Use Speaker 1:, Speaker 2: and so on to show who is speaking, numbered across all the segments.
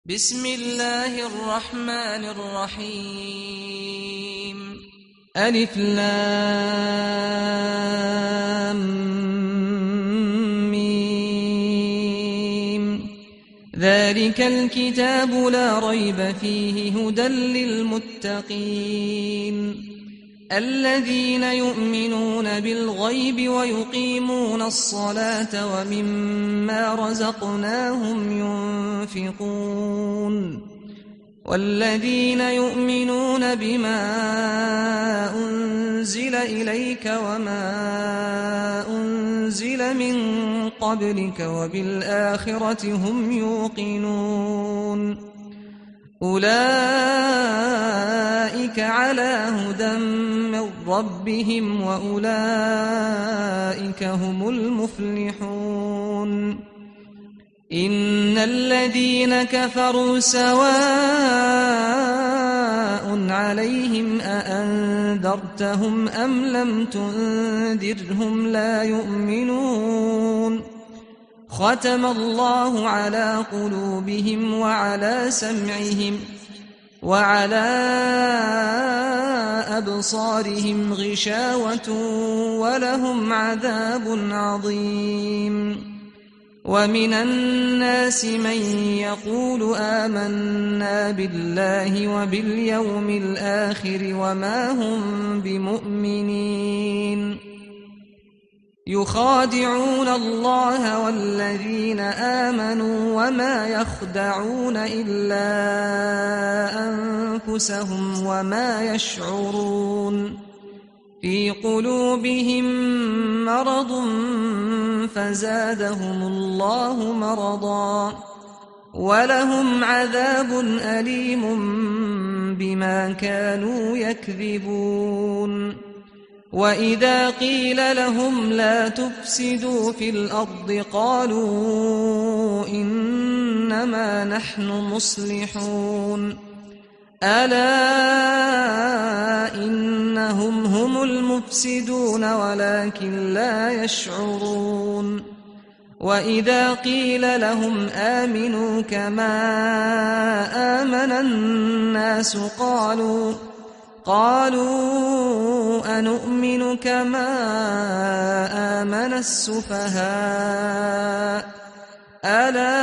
Speaker 1: بسم الله الرحمن الرحيم ألف لام ميم ذلك الكتاب لا ريب فيه هدى للمتقين الذين يؤمنون بالغيب ويقيمون الصلاة ومما رزقناهم ينفقون والذين يؤمنون بما أنزل إليك وما أنزل من قبلك وبالآخرة هم يوقنون أولئك على هدى من ربهم وأولئك هم المفلحون إن الذين كفروا سواء عليهم أأنذرتهم أم لم تنذرهم لا يؤمنون ختم الله على قلوبهم وعلى سمعهم وعلى أبصارهم غشاوة ولهم عذاب عظيم ومن الناس من يقول آمنا بالله وباليوم الآخر وما هم بمؤمنين يخادعون الله والذين آمنوا وما يخدعون إلا أنفسهم وما يشعرون في قلوبهم مرض فزادهم الله مرضا ولهم عذاب أليم بما كانوا يكذبون وإذا قيل لهم لا تفسدوا في الأرض قالوا إنما نحن مصلحون ألا إنهم هم المفسدون ولكن لا يشعرون وإذا قيل لهم آمنوا كما آمن الناس قالوا أنؤمن كما آمن السفهاء ألا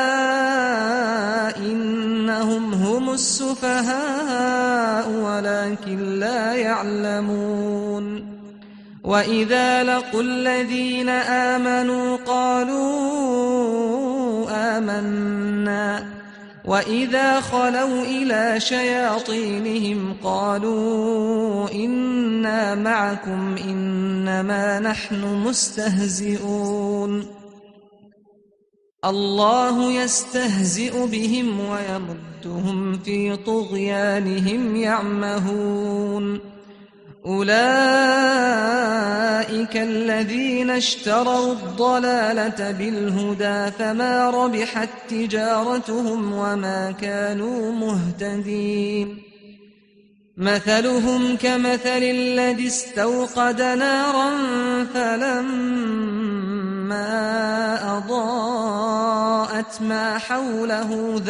Speaker 1: إنهم هم السفهاء ولكن لا يعلمون وإذا لقوا الذين آمنوا قالوا آمنا وإذا خلوا إلى شياطينهم قالوا إنا معكم إنما نحن مستهزئون الله يستهزئ بهم ويمدهم في طغيانهم يعمهون أولئك الذين اشتروا الضلالة بالهدى فما ربحت تجارتهم وما كانوا مهتدين مثلهم كمثل الذي استوقد نارا فلما أضاءت ما حوله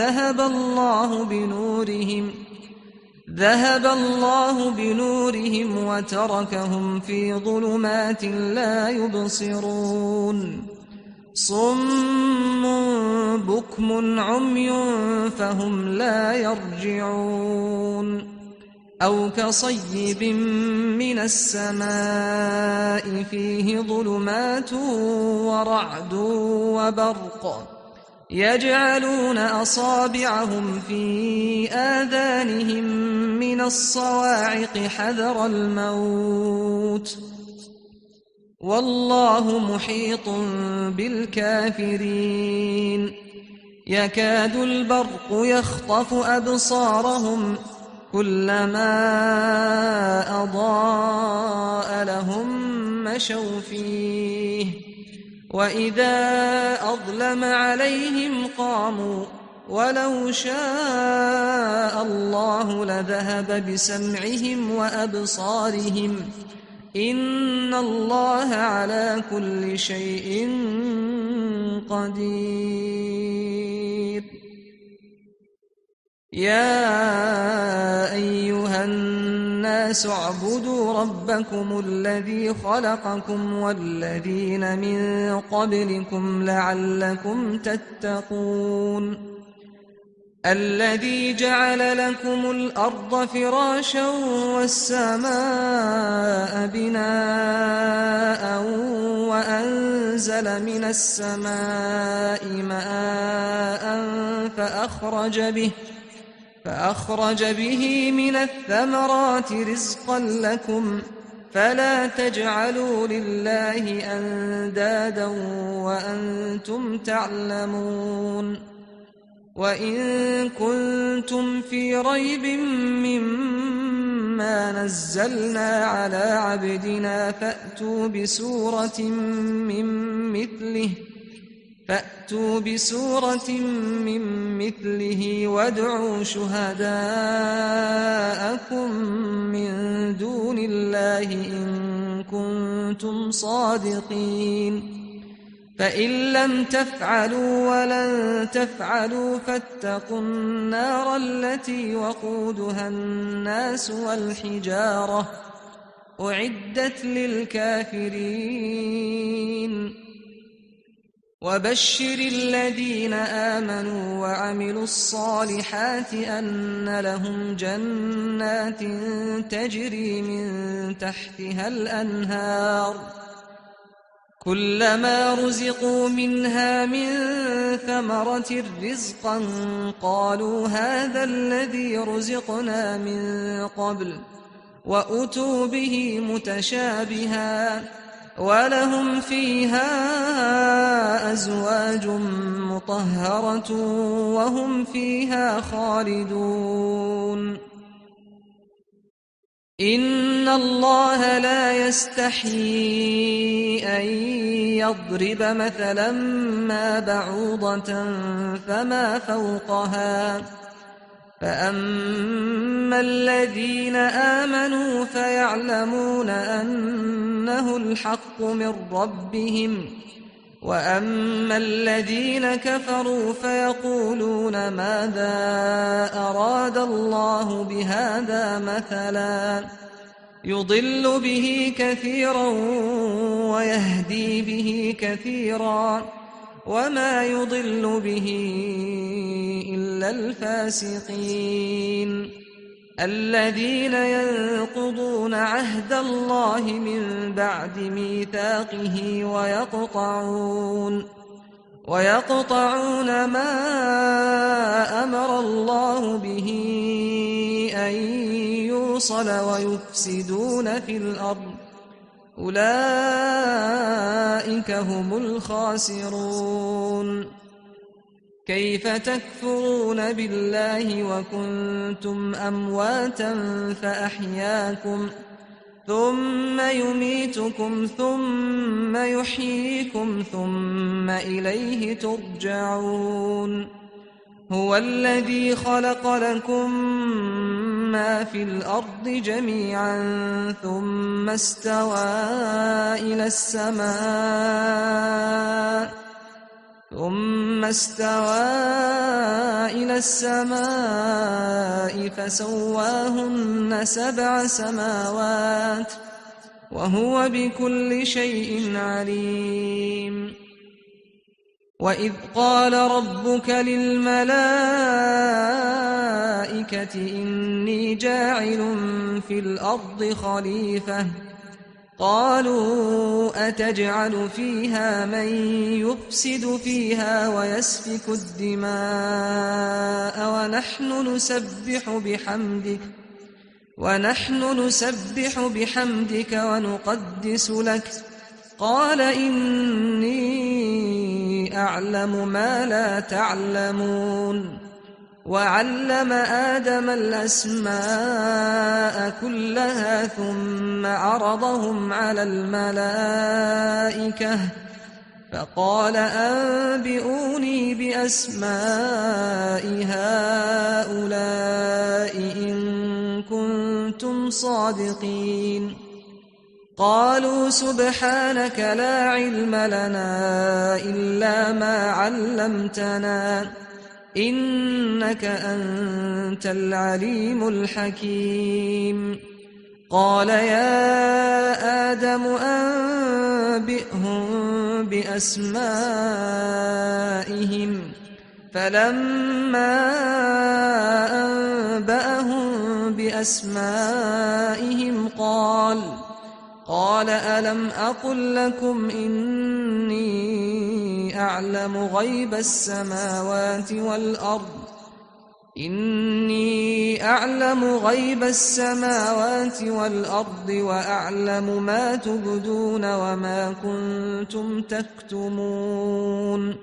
Speaker 1: ذهب الله بنورهم وتركهم في ظلمات لا يبصرون صم بكم عمي فهم لا يرجعون أو كصيب من السماء فيه ظلمات ورعد وبرق يجعلون أصابعهم في آذانهم من الصواعق حذر الموت والله محيط بالكافرين يكاد البرق يخطف أبصارهم كلما أضاء لهم مشوا فيه وإذا أظلم عليهم قاموا ولو شاء الله لذهب بسمعهم وأبصارهم إن الله على كل شيء قدير يا أيها الناس اعبدوا ربكم الذي خلقكم والذين من قبلكم لعلكم تتقون الذي جعل لكم الأرض فراشا والسماء بناء وأنزل من السماء ماء فأخرج به من الثمرات رزقا لكم فلا تجعلوا لله أندادا وأنتم تعلمون وإن كنتم في ريب مما نزلنا على عبدنا فأتوا بسورة من مثله وادعوا شهداءكم من دون الله إن كنتم صادقين فإن لم تفعلوا ولن تفعلوا فاتقوا النار التي وقودها الناس والحجارة أعدت للكافرين وبشر الذين آمنوا وعملوا الصالحات أن لهم جنات تجري من تحتها الأنهار كلما رزقوا منها من ثمرة رزقا قالوا هذا الذي رزقنا من قبل وأتوا به متشابها ولهم فيها أزواج مطهرة وهم فيها خالدون إن الله لا يستحيي أن يضرب مثلا ما بعوضة فما فوقها فأما الذين آمنوا فيعلمون أنه الحق من ربهم وأما الذين كفروا فيقولون ماذا أراد الله بهذا مثلا يضل به كثيرا ويهدي به كثيرا وما يضل به إلا الفاسقين الذين ينقضون عهد الله من بعد ميثاقه ويقطعون ما أمر الله به أن يوصل ويفسدون في الأرض أولئك هم الخاسرون كيف تكفرون بالله وكنتم أمواتا فأحياكم ثم يميتكم ثم يحييكم ثم إليه ترجعون هو الذي خلق لكم ما في الأرض جميعا ثم استوى إلى السماء فسواهن 7 سماوات وهو بكل شيء عليم وإذ قال ربك للملائكة إني جاعل في الأرض خليفة قالوا أتجعل فيها من يفسد فيها ويسفك الدماء ونحن نسبح بحمدك ونقدس لك قال إني أعلم ما لا تعلمون وعلم آدم الأسماء كلها ثم عرضهم على الملائكة فقال أنبئوني بأسماء هؤلاء إن كنتم صادقين قالوا سبحانك لا علم لنا إلا ما علمتنا إنك أنت العليم الحكيم قال يا آدم أنبئهم بأسمائهم فلما أنبأهم بأسمائهم قال ألم أقل لكم إني أعلم غيب السماوات والأرض وأعلم ما تبدون وما كنتم تكتمون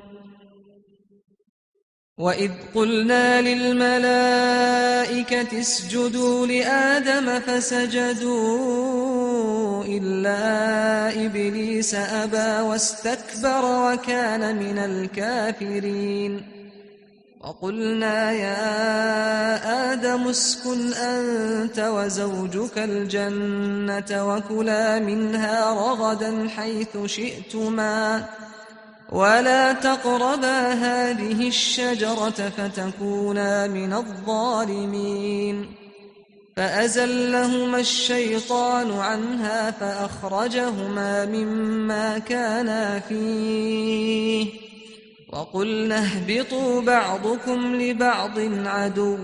Speaker 1: وإذ قلنا للملائكة اسجدوا لآدم فسجدوا إلا إبليس أبى واستكبر وكان من الكافرين وقلنا يا آدم اسكن أنت وزوجك الجنة وكلا منها رغدا حيث شئتما ولا تقربا هذه الشجرة فتكونا من الظالمين فأزلهما الشيطان عنها فأخرجهما مما كانا فيه وقلنا اهبطوا بعضكم لبعض عدو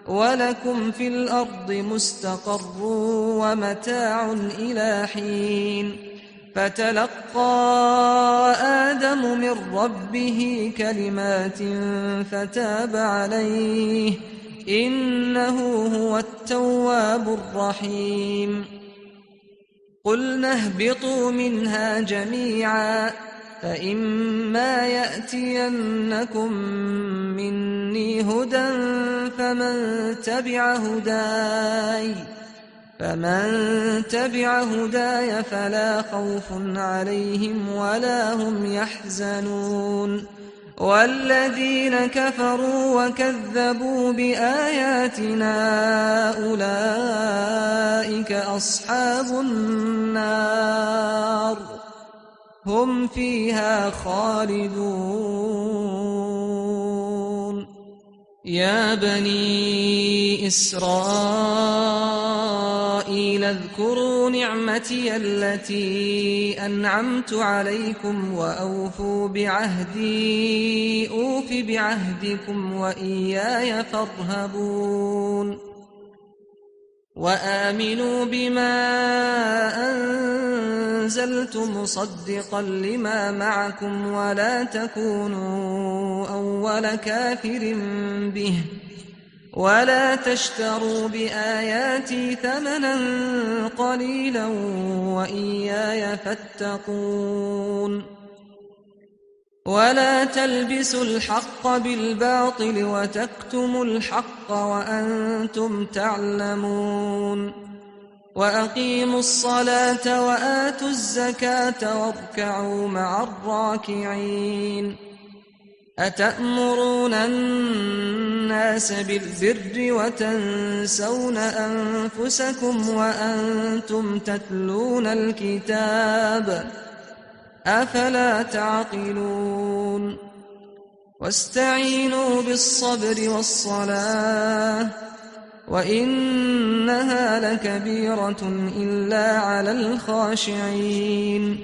Speaker 1: ولكم في الأرض مستقر ومتاع إلى حين فتلقى آدم من ربه كلمات فتاب عليه إنه هو التواب الرحيم قلنا اهبطوا منها جميعا فإما يأتينكم مني هدى فمن تبع هداي فلا خوف عليهم ولا هم يحزنون والذين كفروا وكذبوا بآياتنا أولئك أصحاب النار هم فيها خالدون يا بني إسرائيل اذكروا نعمتي التي أنعمت عليكم وأوفوا بعهدي أوف بعهدكم وإياي فارهبون وآمنوا بما أنزلت مصدقا لما معكم ولا تكونوا أول كافر به ولا تشتروا بآياتي ثمنا قليلا وإياي فاتقون ولا تلبسوا الحق بالباطل وتكتموا الحق وأنتم تعلمون وأقيموا الصلاة وآتوا الزكاة واركعوا مع الراكعين أتأمرون الناس بالبر وتنسون أنفسكم وأنتم تتلون الكتاب أفلا تعقلون واستعينوا بالصبر والصلاة وإنها لكبيرة إلا على الخاشعين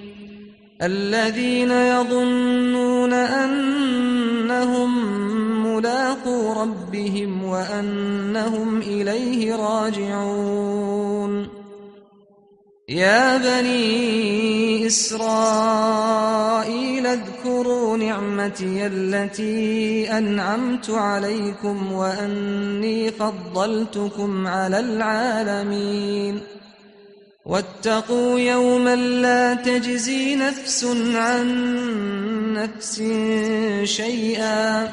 Speaker 1: الذين يظنون أنهم ملاقو ربهم وأنهم إليه راجعون يا بني إسرائيل اذكروا نعمتي التي أنعمت عليكم وأني فضلتكم على العالمين واتقوا يوما لا تجزي نفس عن نفس شيئا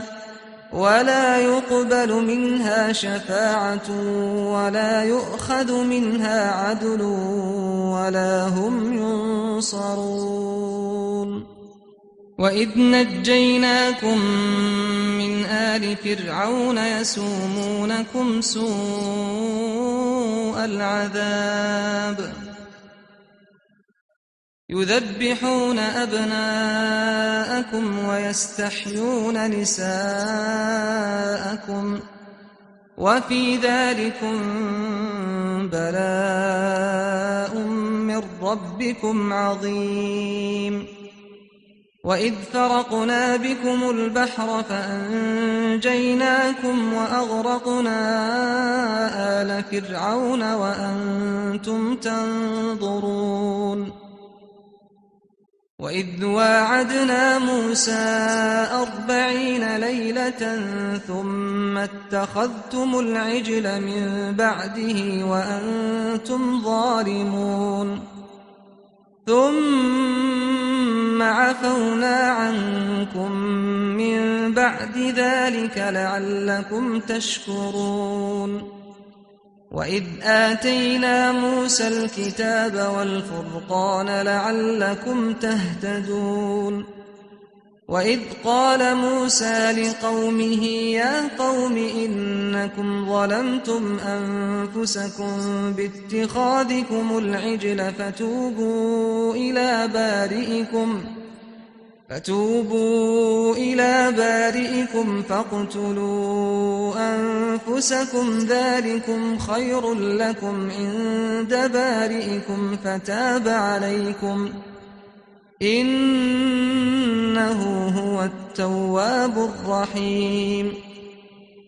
Speaker 1: ولا يقبل منها شفاعة ولا يؤخذ منها عدل ولا هم ينصرون وإذ نجيناكم من آل فرعون يسومونكم سوء العذاب يذبحون أبناءكم ويستحيون نساءكم وفي ذلكم بلاء من ربكم عظيم وإذ فرقنا بكم البحر فأنجيناكم وأغرقنا آل فرعون وأنتم تنظرون وإذ واعدنا موسى 40 ليلة ثم اتخذتم العجل من بعده وأنتم ظالمون ثم عفونا عنكم من بعد ذلك لعلكم تشكرون وإذ آتينا موسى الكتاب والفرقان لعلكم تهتدون وإذ قال موسى لقومه يا قوم إنكم ظلمتم أنفسكم باتخاذكم العجل فتوبوا إلى بارئكم فاقتلوا أنفسكم ذلكم خير لكم عند بارئكم فتاب عليكم إنه هو التواب الرحيم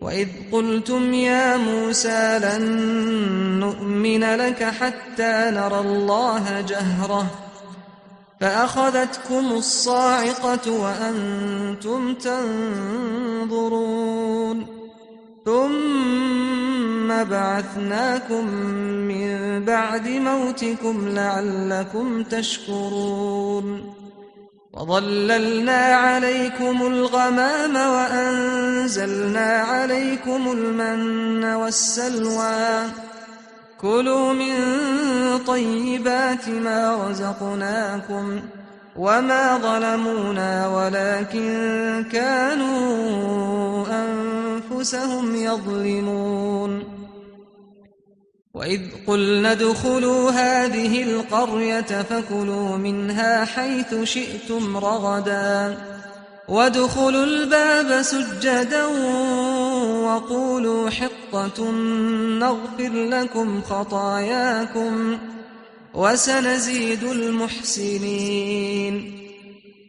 Speaker 1: وإذ قلتم يا موسى لن نؤمن لك حتى نرى الله جهرة فأخذتكم الصاعقة وأنتم تنظرون ثم بعثناكم من بعد موتكم لعلكم تشكرون وظللنا عليكم الغمام وأنزلنا عليكم المن والسلوى كلوا من طيبات ما رزقناكم وما ظلمونا ولكن كانوا أنفسهم يظلمون وإذ قلنا ادخلوا هذه القرية فكلوا منها حيث شئتم رغدا وادخلوا الباب سجدا وقولوا حطة نغفر لكم خطاياكم وسنزيد المحسنين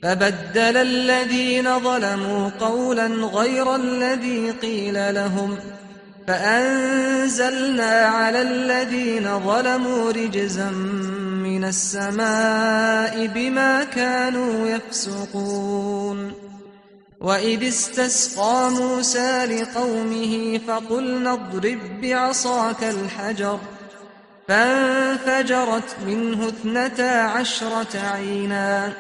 Speaker 1: فبدل الذين ظلموا قولا غير الذي قيل لهم فأنزلنا على الذين ظلموا رجزا من السماء بما كانوا يفسقون وإذ استسقى موسى لقومه فقلنا اضرب بعصاك الحجر فانفجرت منه 12 عينا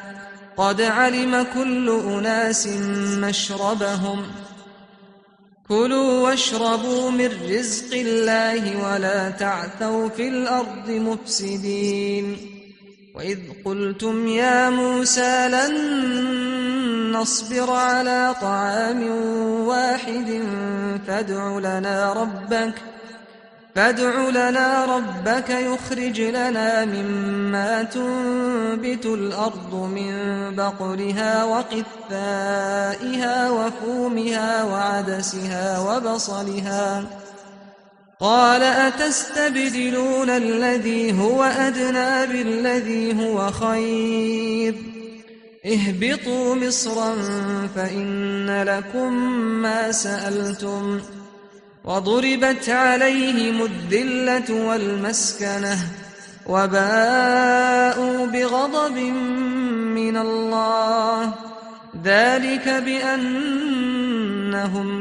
Speaker 1: قد علم كل أناس مشربهم كلوا واشربوا من رزق الله ولا تعثوا في الأرض مفسدين وإذ قلتم يا موسى لن نصبر على طعام واحد فادع لنا ربك يخرج لنا مما تنبت الأرض من بقلها وقثائها وفومها وعدسها وبصلها قال أتستبدلون الذي هو أدنى بالذي هو خير اهبطوا مصرا فإن لكم ما سألتم وضربت عليهم الذلة والمسكنة وباءوا بغضب من الله ذلك بأنهم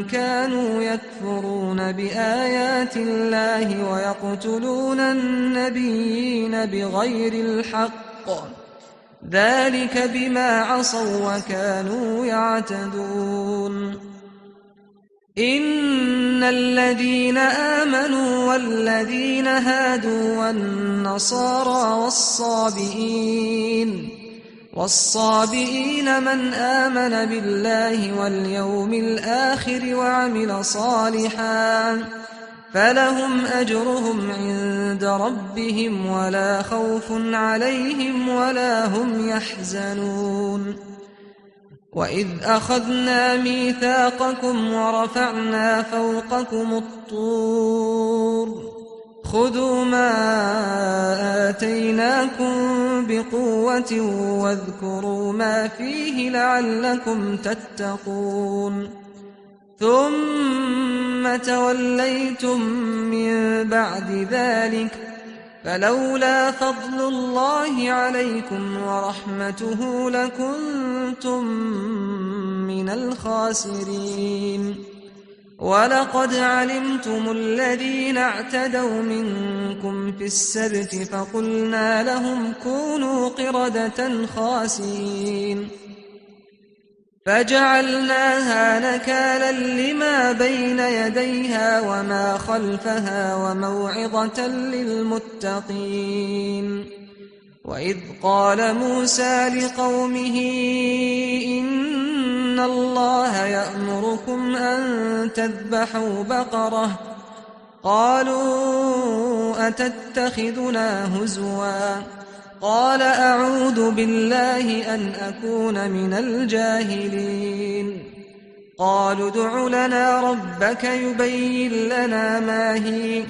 Speaker 1: كانوا يكفرون بآيات الله ويقتلون النبيين بغير الحق ذلك بما عصوا وكانوا يعتدون إن الذين آمنوا والذين هادوا والنصارى والصابئين من آمن بالله واليوم الآخر وعمل صالحا فلهم أجرهم عند ربهم ولا خوف عليهم ولا هم يحزنون وإذ أخذنا ميثاقكم ورفعنا فوقكم الطور خذوا ما آتيناكم بقوة واذكروا ما فيه لعلكم تتقون ثم توليتم من بعد ذلك فلولا فضل الله عليكم ورحمته لكنتم من الخاسرين ولقد علمتم الذين اعتدوا منكم في السبت فقلنا لهم كونوا قردة خاسئين فجعلناها نكالا لما بين يديها وما خلفها وموعظة للمتقين وإذ قال موسى لقومه إن الله يأمركم أن تذبحوا بقرة قالوا أتتخذنا هزوا قال أعوذ بالله أن أكون من الجاهلين قالوا ادع لنا ربك يبين لنا ما هي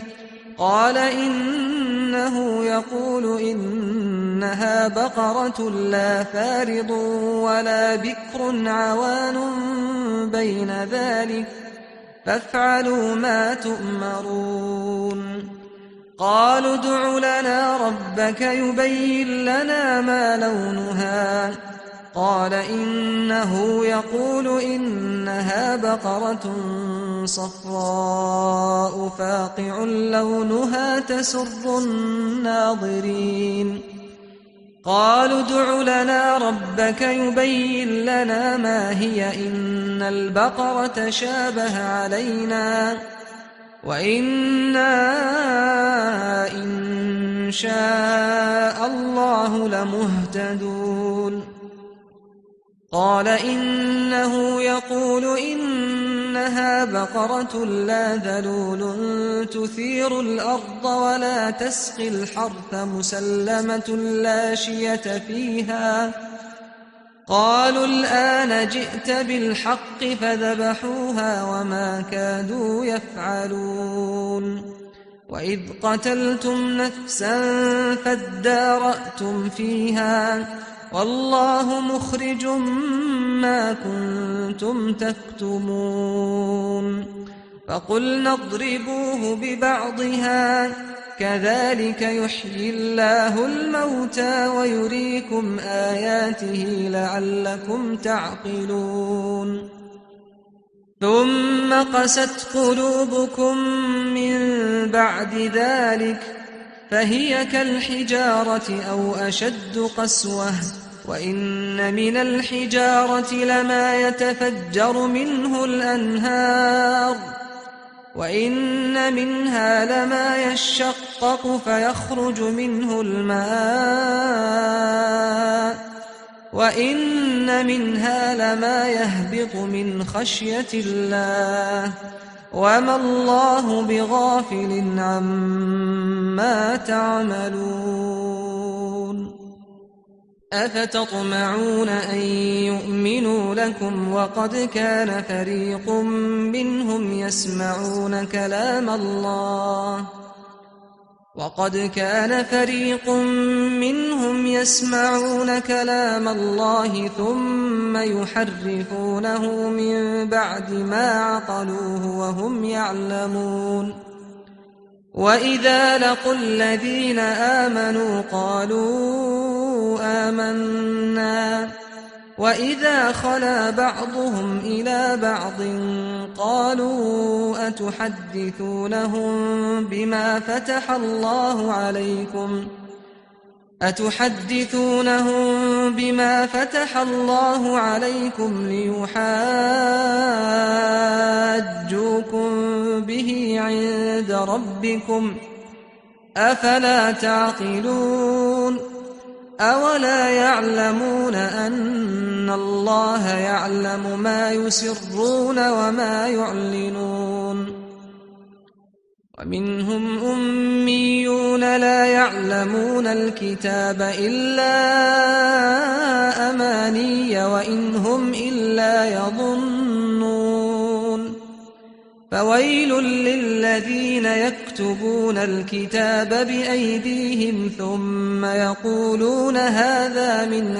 Speaker 1: قال إنه يقول إنها بقرة لا فارض ولا بكر عوان بين ذلك فافعلوا ما تؤمرون قالوا ادع لنا ربك يبين لنا ما لونها قال إنه يقول إنها بقرة صفراء فاقع لونها تسر الناظرين قالوا ادع لنا ربك يبين لنا ما هي إن البقرة شابه علينا وإنا إن شاء الله لمهتدون قال إنه يقول إنها بقرة لا ذلول تثير الأرض ولا تسقي الحرث مسلمة لا شية فيها قالوا الآن جئت بالحق فذبحوها وما كادوا يفعلون وإذ قتلتم نفسا فادارأتم فيها والله مخرج ما كنتم تكتمون فقلنا اضربوه ببعضها كذلك يحيي الله الموتى ويريكم آياته لعلكم تعقلون ثم قست قلوبكم من بعد ذلك فهي كالحجارة أو أشد قسوة وإن من الحجارة لما يتفجر منه الأنهار وإن منها لما يشقق فيخرج منه الماء وإن منها لما يهبط من خشية الله وما الله بغافل عما تعملون أفتطمعون أن يؤمنوا لكم وقد كان فريق منهم يسمعون كلام الله ثم يحرفونه من بعد ما عقلوه وهم يعلمون وإذا لقوا الذين آمنوا قالوا آمنا وإذا خلا بعضهم إلى بعض قالوا أتحدثونهم بما فتح الله عليكم ليحاجوكم به عند ربكم أفلا تعقلون أولا يعلمون أن الله يعلم ما يسرون وما يعلنون ومنهم أميون لا يعلمون الكتاب إلا أماني وإن هم إلا يظنون فويل للذين يكتبون الكتاب بأيديهم ثم يقولون هذا من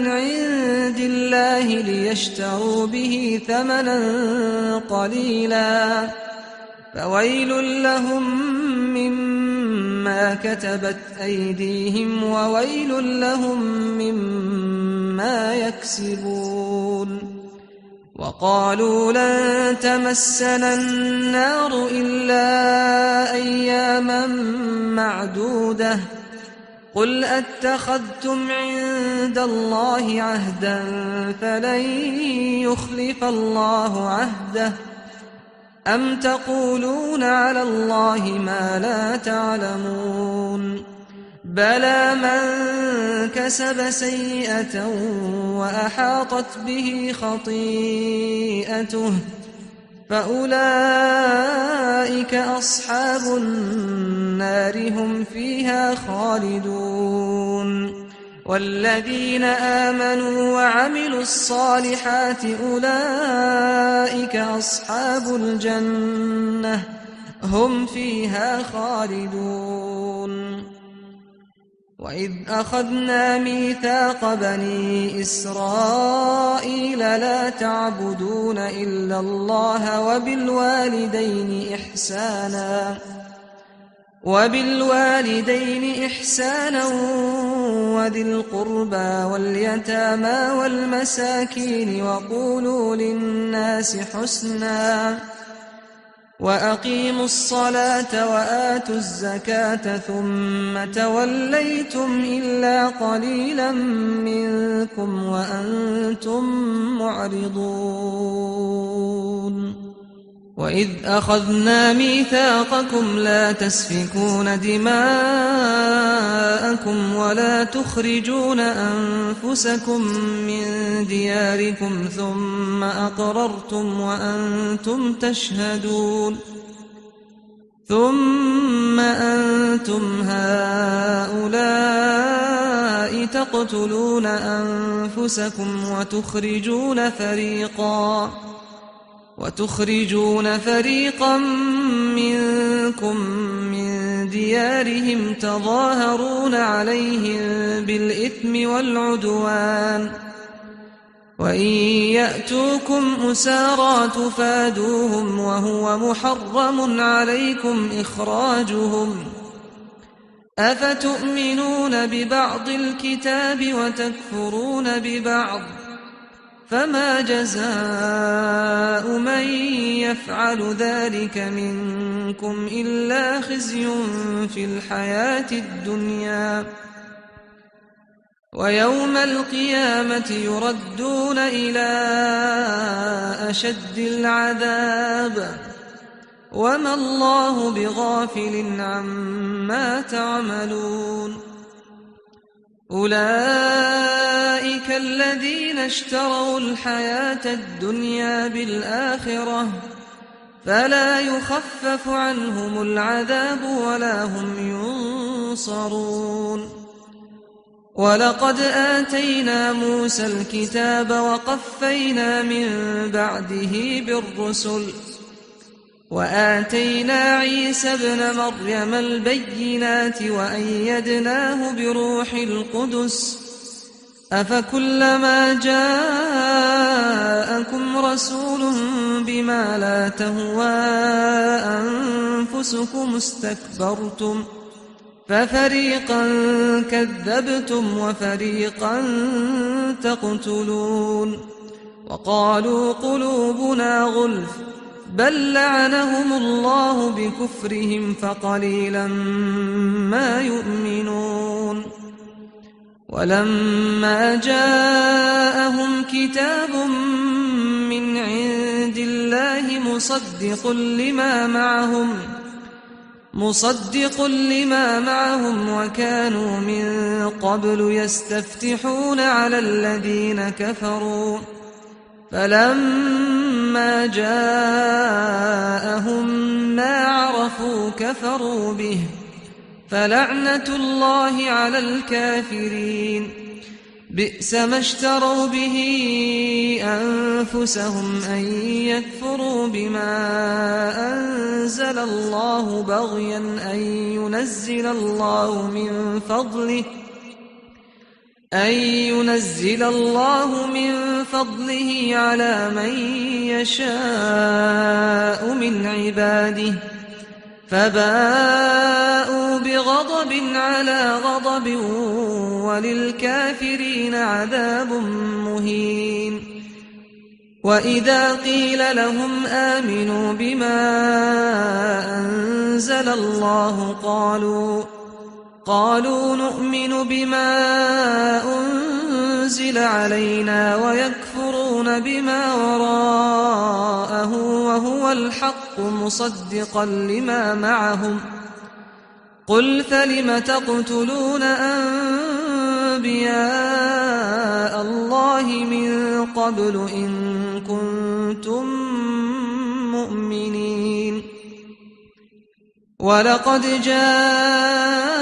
Speaker 1: عند الله ليشتروا به ثمنا قليلا فويل لهم مما كتبت أيديهم وويل لهم مما يكسبون وقالوا لن تمسنا النار إلا أياما معدودة قل أتخذتم عند الله عهدا فلن يخلف الله عهده أم تقولون على الله ما لا تعلمون بلى من كسب سيئة وأحاطت به خطيئته فأولئك أصحاب النار هم فيها خالدون والذين آمنوا وعملوا الصالحات أولئك أصحاب الجنة هم فيها خالدون وإذ أخذنا ميثاق بني إسرائيل لا تعبدون إلا الله وبالوالدين إحسانا وذي القربى واليتامى والمساكين وقولوا للناس حسنا وأقيموا الصلاة وآتوا الزكاة ثم توليتم إلا قليلا منكم وأنتم معرضون وإذ أخذنا ميثاقكم لا تسفكون دماءكم ولا تخرجون أنفسكم من دياركم ثم أقررتم وأنتم تشهدون ثم أنتم هؤلاء تقتلون أنفسكم وتخرجون فريقا منكم من ديارهم تظاهرون عليهم بالإثم والعدوان وإن يأتوكم أسارى تفادوهم وهو محرم عليكم إخراجهم أفتؤمنون ببعض الكتاب وتكفرون ببعض فما جزاء من يفعل ذلك منكم إلا خزي في الحياة الدنيا ويوم القيامة يردون إلى أشد العذاب وما الله بغافل عما تعملون أولئك الذين اشتروا الحياة الدنيا بالآخرة فلا يخفف عنهم العذاب ولا هم ينصرون ولقد آتينا موسى الكتاب وقفينا من بعده بالرسل وآتينا عيسى ابن مريم البينات وأيدناه بروح القدس أفكلما جاءكم رسول بما لا تهوى أنفسكم استكبرتم ففريقا كذبتم وفريقا تقتلون وقالوا قلوبنا غلف بل لعنهم الله بكفرهم فقليلا ما يؤمنون ولما جاءهم كتاب من عند الله مصدق لما معهم وكانوا من قبل يستفتحون على الذين كفروا فلما جاءهم ما عرفوا كفروا به فلعنة الله على الكافرين بئس ما اشتروا به أنفسهم أن يكفروا بما أنزل الله بغيا أن ينزل الله من فضله على من يشاء من عباده فباءوا بغضب على غضب وللكافرين عذاب مهين وإذا قيل لهم آمنوا بما أنزل الله قالوا نؤمن بما أنزل علينا ويكفرون بما وراءه وهو الحق مصدقا لما معهم قل فلم تقتلون أنبياء الله من قبل إن كنتم مؤمنين ولقد جاءكم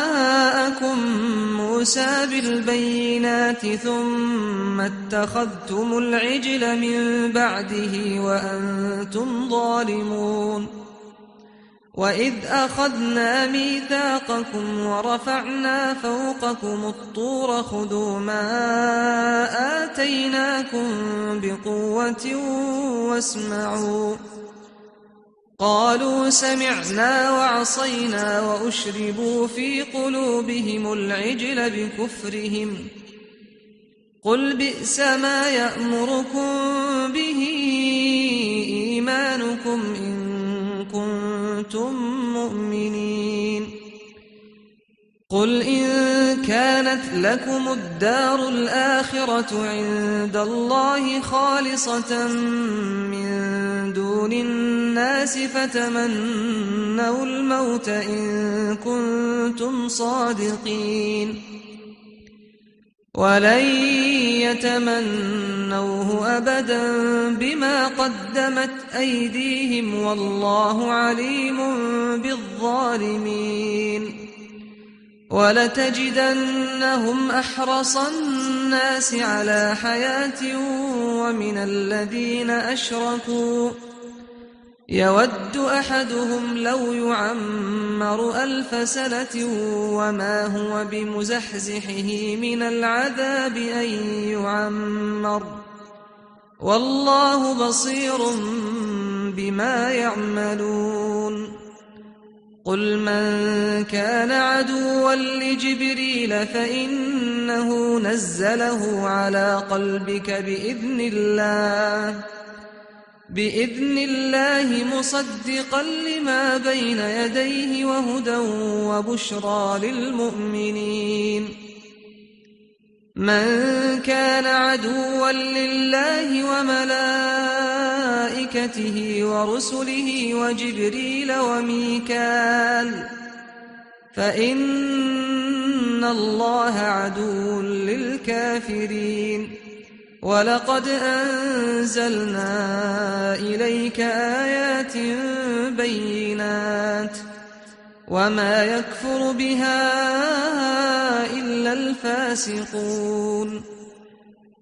Speaker 1: موسى بالبينات ثم اتخذتم العجل من بعده وأنتم ظالمون وإذ أخذنا ميثاقكم ورفعنا فوقكم الطور خذوا ما آتيناكم بقوة واسمعوا قالوا سمعنا وعصينا وأشربوا في قلوبهم العجل بكفرهم قل بئس ما يأمركم به إيمانكم إن كنتم مؤمنين قل إن كانت لكم الدار الآخرة عند الله خالصة من دون الناس فتمنوا الموت إن كنتم صادقين ولن يتمنوه أبدا بما قدمت أيديهم والله عليم بالظالمين ولتجدنهم أحرص الناس على حياة ومن الذين أشركوا يود أحدهم لو يعمر 1000 سنة وما هو بمزحزحه من العذاب أن يعمر والله بصير بما يعملون قل من كان عدوا لجبريل فإنه نزله على قلبك بإذن الله مصدقا لما بين يديه وهدى وبشرى للمؤمنين من كان عدوا لله وملائكته ورسله وجبريل وميكال فإن الله عدو للكافرين ولقد أنزلنا إليك آيات بينات وما يكفر بها إلا الفاسقون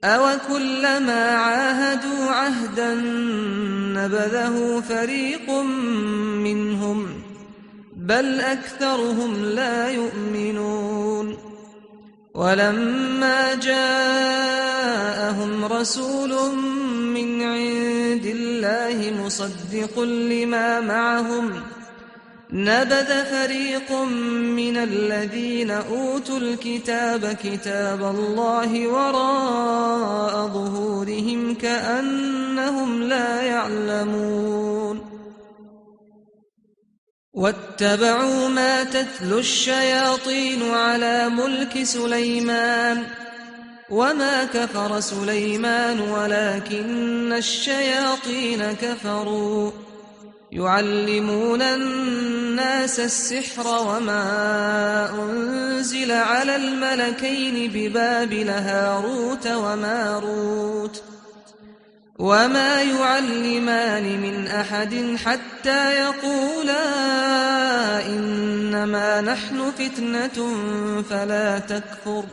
Speaker 1: أوكلما عاهدوا عهدا نبذه فريق منهم بل أكثرهم لا يؤمنون ولما جاءهم رسول من عند الله مصدق لما معهم نبذ فريق من الذين أوتوا الكتاب كتاب الله وراء ظهورهم كأنهم لا يعلمون واتبعوا ما تتلو الشياطين على ملك سليمان وما كفر سليمان ولكن الشياطين كفروا يعلمون الناس السحر وما أنزل على الملكين ببابل هاروت وماروت وما يعلمان من أحد حتى يقولا إنما نحن فتنة فلا تكفر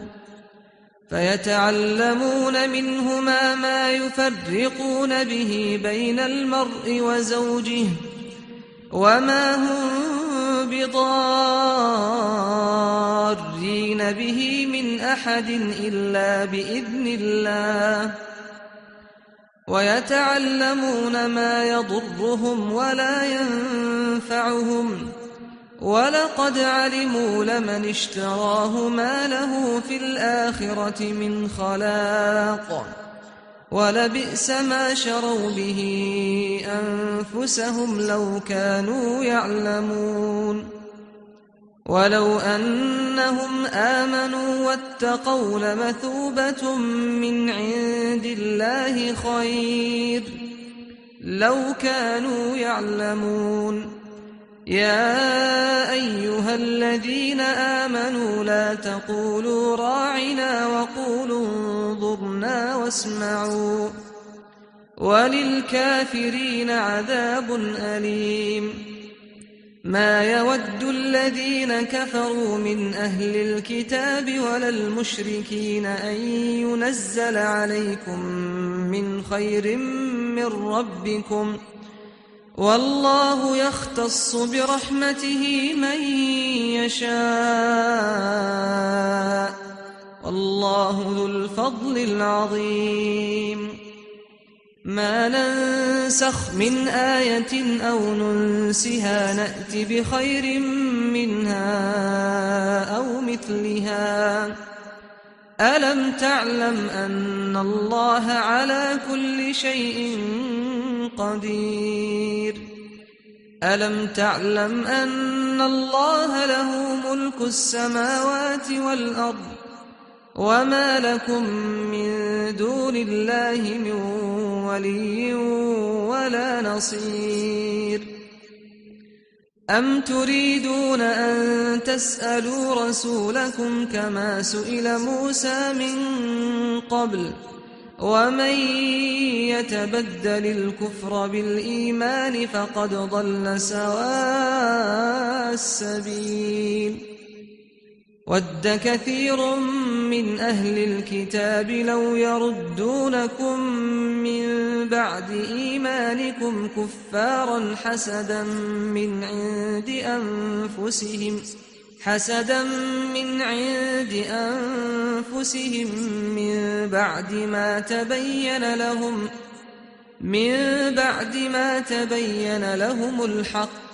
Speaker 1: فيتعلمون منهما ما يفرقون به بين المرء وزوجه وما هم بضارين به من أحد إلا بإذن الله ويتعلمون ما يضرهم ولا ينفعهم ولقد علموا لمن اشتراه ما له في الآخرة من خلاق ولبئس ما شروا به أنفسهم لو كانوا يعلمون ولو أنهم آمنوا واتقوا لمثوبة من عند الله خير لو كانوا يعلمون يا أيها الذين آمنوا لا تقولوا راعنا وقولوا انظرنا واسمعوا وللكافرين عذاب أليم ما يود الذين كفروا من أهل الكتاب ولا المشركين أن ينزل عليكم من خير من ربكم والله يختص برحمته من يشاء والله ذو الفضل العظيم ما ننسخ من آية أو ننسها نأت بخير منها أو مثلها ألم تعلم أن الله على كل شيء قدير ألم تعلم أن الله له ملك السماوات والأرض وما لكم من دون الله من ولي ولا نصير أم تريدون أن تسألوا رسولكم كما سئل موسى من قبل ومن يتبدل الكفر بالإيمان فقد ضل سواء السبيل ود كثير من أهل الكتاب لو يردونكم من بعد إيمانكم كفارا حسدا من عند أنفسهم من بعد ما تبين لهم الحق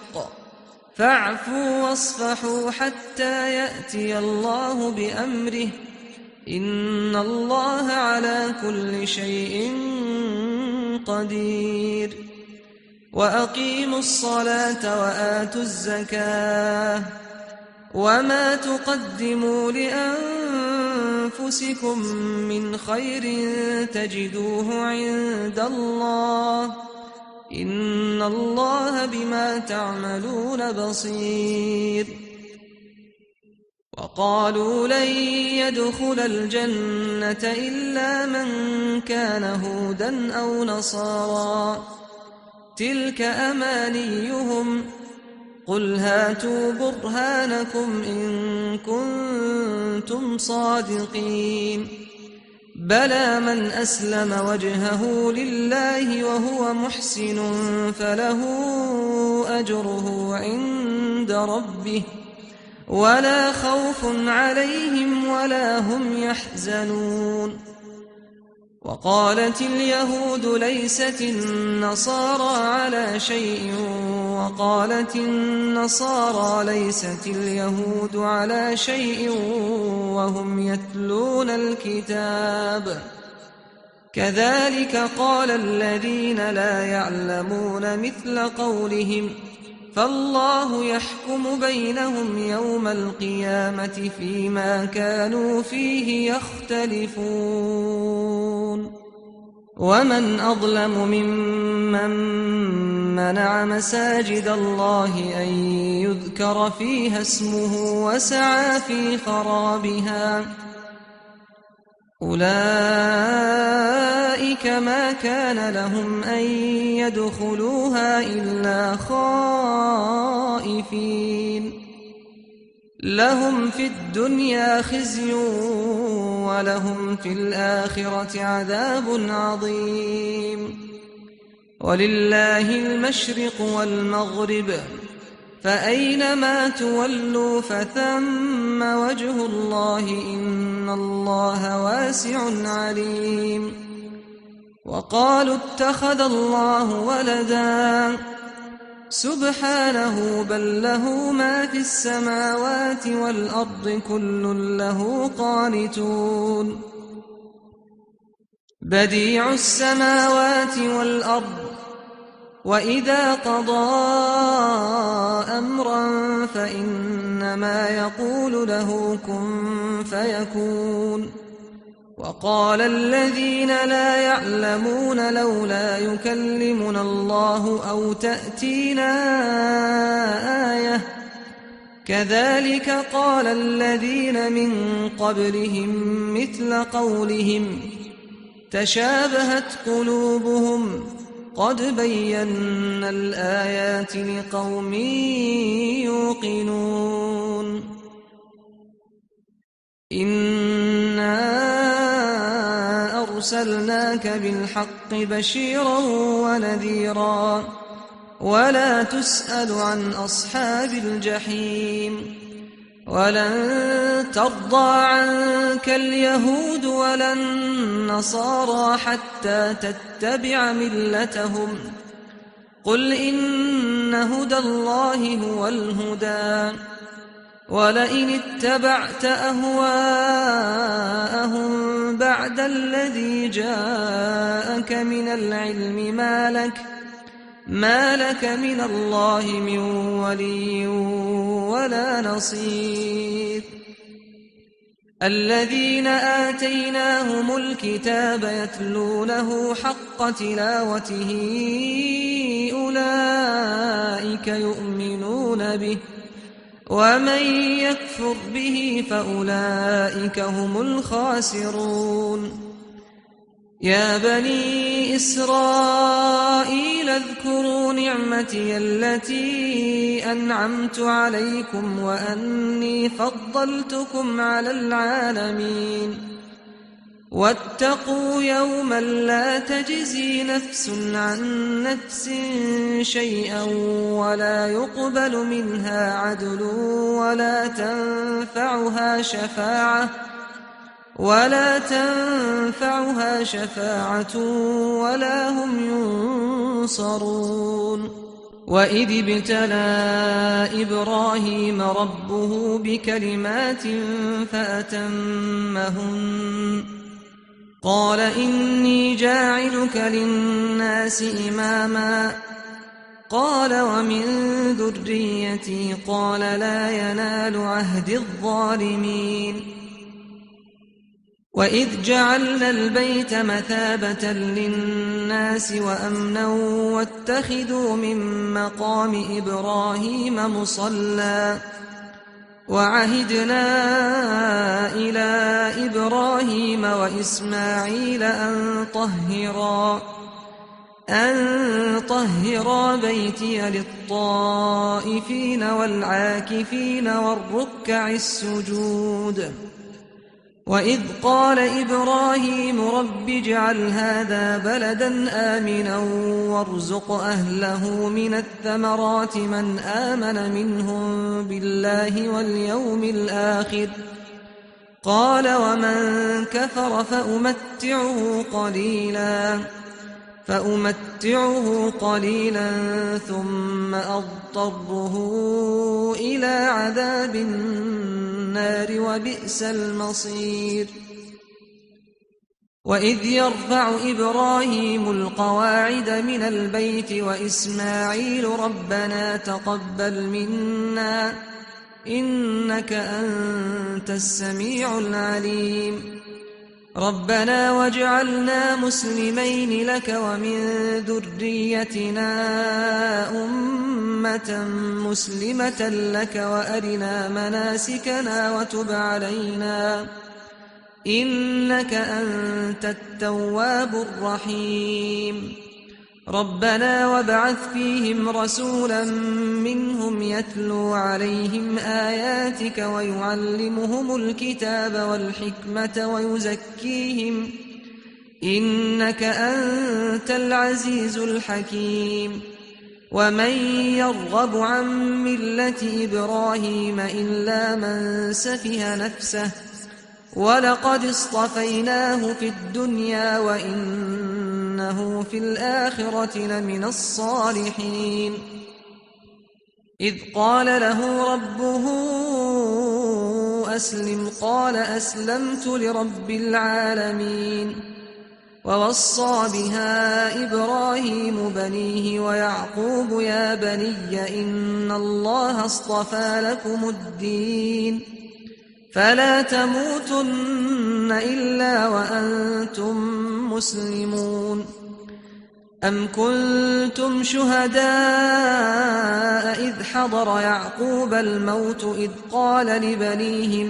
Speaker 1: فاعفوا واصفحوا حتى يأتي الله بأمره إن الله على كل شيء قدير وأقيموا الصلاة وآتوا الزكاة وما تقدموا لأنفسكم من خير تجدوه عند الله إن الله بما تعملون بصير وقالوا لن يدخل الجنة إلا من كان هودا أو نصارى تلك أمانيهم قل هاتوا برهانكم إن كنتم صادقين بلى من أسلم وجهه لله وهو محسن فله أجره عند ربه ولا خوف عليهم ولا هم يحزنون وقالت اليهود ليست النصارى على شيء وقالت النصارى ليست اليهود على شيء وهم يتلون الكتاب كذلك قال الذين لا يعلمون مثل قولهم فالله يحكم بينهم يوم القيامة فيما كانوا فيه يختلفون ومن أظلم ممن منع مساجد الله أن يذكر فيها اسمه وسعى في خرابها أولئك ما كان لهم أن يدخلوها إلا خائفين لهم في الدنيا خزي ولهم في الآخرة عذاب عظيم ولله المشرق والمغرب فأينما تولوا فثم وجه الله إن الله واسع عليم وقالوا اتخذ الله ولدا سبحانه بل له ما في السماوات والأرض كل له قانتون بديع السماوات والأرض وإذا قضى أمرا فإنما يقول له كن فيكون وقال الذين لا يعلمون لولا يكلمنا الله أو تأتينا آية كذلك قال الذين من قبلهم مثل قولهم تشابهت قلوبهم قد بينا الآيات لقوم يوقنون إنا أرسلناك بالحق بشيرا ونذيرا ولا تسأل عن أصحاب الجحيم ولن ترضى عنك اليهود ولا النصارى حتى تتبع ملتهم قل إن هدى الله هو الهدى ولئن اتبعت أهواءهم بعد الذي جاءك من العلم ما لك من الله من ولي ولا نصير الذين آتيناهم الكتاب يتلونه حق تلاوته أولئك يؤمنون به ومن يكفر به فأولئك هم الخاسرون يا بني إسرائيل اذكروا نعمتي التي أنعمت عليكم وأني فضلتكم على العالمين واتقوا يوما لا تجزي نفس عن نفس شيئا ولا يقبل منها عدل ولا تنفعها شفاعة ولا هم ينصرون وإذ ابتلى إبراهيم ربه بكلمات فأتمهن قال إني جاعلك للناس إماما قال ومن ذريتي قال لا ينال عهد الظالمين وإذ جعلنا البيت مثابة للناس وأمنا واتخذوا من مقام إبراهيم مصلى وعهدنا إلى إبراهيم وإسماعيل أن طهرا بيتي للطائفين والعاكفين والركع السجود وإذ قال إبراهيم رب اجعل هذا بلدا آمنا وارزق أهله من الثمرات من آمن منهم بالله واليوم الآخر قال ومن كفر فأمتعه قليلا ثم أضطره إلى عذاب النار وبئس المصير وإذ يرفع إبراهيم القواعد من البيت وإسماعيل ربنا تقبل منا إنك أنت السميع العليم ربنا واجعلنا مسلمين لك ومن ذريتنا أمة مسلمة لك وأرنا مناسكنا إنك أنت التواب الرحيم ربنا وابعث فيهم رسولا منهم يتلو عليهم آياتك ويعلمهم الكتاب والحكمة ويزكيهم إنك أنت العزيز الحكيم ومن يرغب عن ملة إبراهيم إلا من سفه نفسه ولقد اصطفيناه في الدنيا وإنه في الآخرة لمن الصالحين إذ قال له ربه أسلم قال أسلمت لرب العالمين ووصى بها إبراهيم بنيه ويعقوب يا بني إن الله اصطفى لكم الدين فلا تموتن إلا وأنتم مسلمون أم كنتم شهداء إذ حضر يعقوب الموت إذ قال لبنيه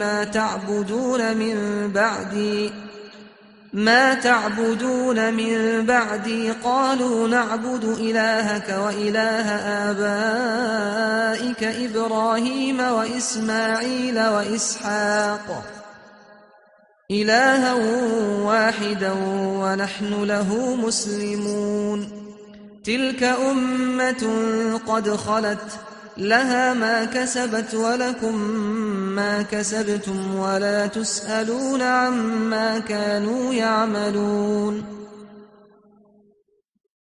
Speaker 1: ما تعبدون من بعدي قالوا نعبد إلهك وإله آبائك إبراهيم وإسماعيل وإسحاق إلها واحدا ونحن له مسلمون تلك أمة قد خلت لها ما كسبت ولكم ما كسبتم ولا تسألون عما كانوا يعملون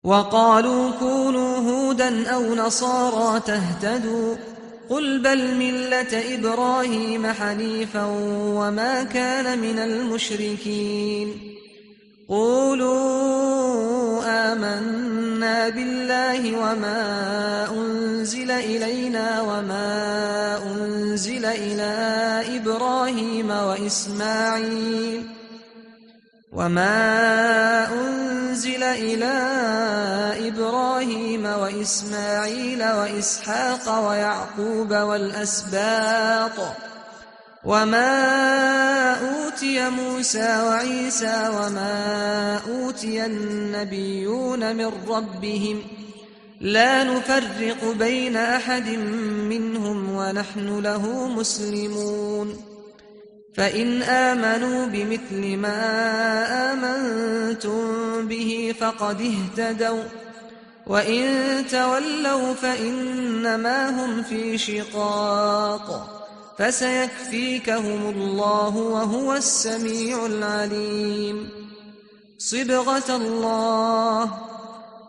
Speaker 1: وقالوا كونوا هودا أو نصارى تهتدوا قل بل ملة إبراهيم حنيفا وما كان من المشركين قولوا آمنا بالله وما أنزل إلينا وما أنزل إلى إبراهيم وإسماعيل وإسحاق ويعقوب والأسباط وما أوتي موسى وعيسى وما أوتي النبيون من ربهم لا نفرق بين أحد منهم ونحن له مسلمون فإن آمنوا بمثل ما آمنتم به فقد اهتدوا وإن تولوا فإنما هم في شقاق فسيكفيكهم الله وهو السميع العليم صبغة الله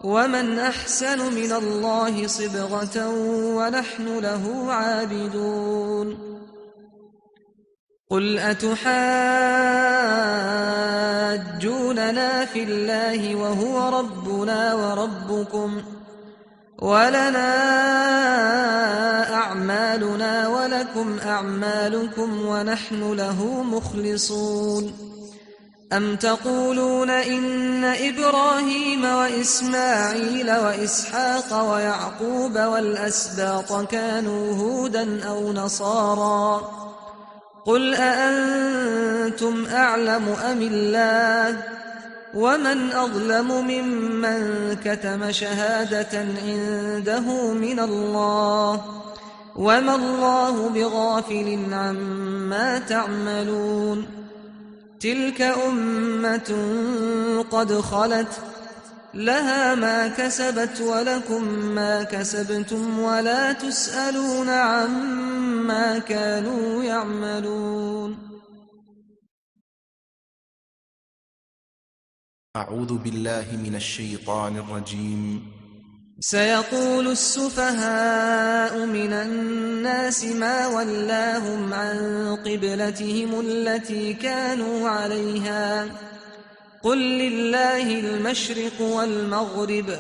Speaker 1: ومن أحسن من الله صبغة ونحن له عابدون قل أتحاجوننا في الله وهو ربنا وربكم ولنا أعمالنا ولكم أعمالكم ونحن له مخلصون أم تقولون إن إبراهيم وإسماعيل وإسحاق ويعقوب والأسباط كانوا هودا أو نصارى قل أأنتم أعلم أم الله ومن أظلم ممن كتم شهادة عنده من الله وما الله بغافل عما تعملون تلك أمة قد خلت لها ما كسبت ولكم ما كسبتم ولا تسألون عما كانوا يعملون
Speaker 2: أعوذ بالله من الشيطان الرجيم
Speaker 1: سيقول السفهاء من الناس ما ولاهم عن قبلتهم التي كانوا عليها قل لله المشرق والمغرب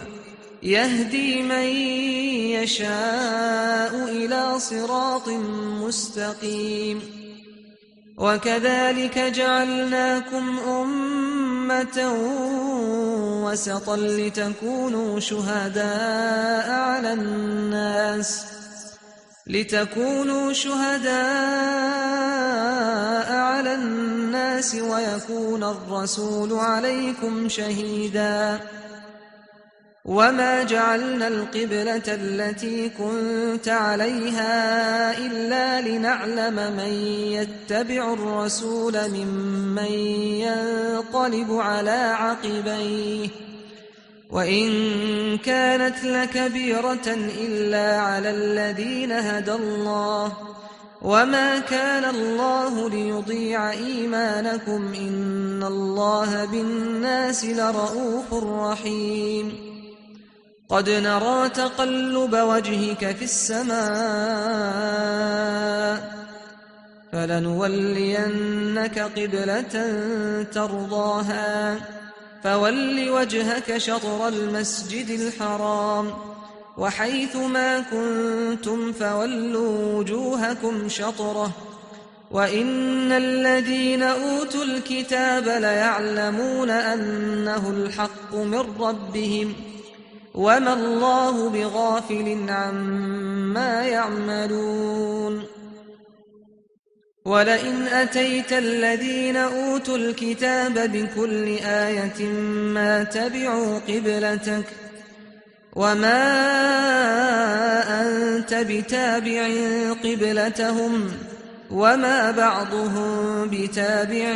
Speaker 1: يهدي من يشاء إلى صراط مستقيم وكذلك جعلناكم أمة وسطا لتكونوا شهداء على الناس لتكونوا شهداء على الناس ويكون الرسول عليكم شهيدا وما جعلنا القبلة التي كنت عليها إلا لنعلم من يتبع الرسول ممن ينقلب على عقبيه وإن كانت لكبيرة إلا على الذين هدى الله وما كان الله ليضيع إيمانكم إن الله بالناس لرءوف رحيم قد نرى تقلب وجهك في السماء فلنولينك قبلة ترضاها فول وجهك شطر المسجد الحرام وحيث ما كنتم فولوا وجوهكم شطره وإن الذين أوتوا الكتاب ليعلمون أنه الحق من ربهم وما الله بغافل عما يعملون ولئن أتيت الذين أوتوا الكتاب بكل آية ما تبعوا قبلتك وما أنت بتابع قبلتهم وما بعضهم بتابع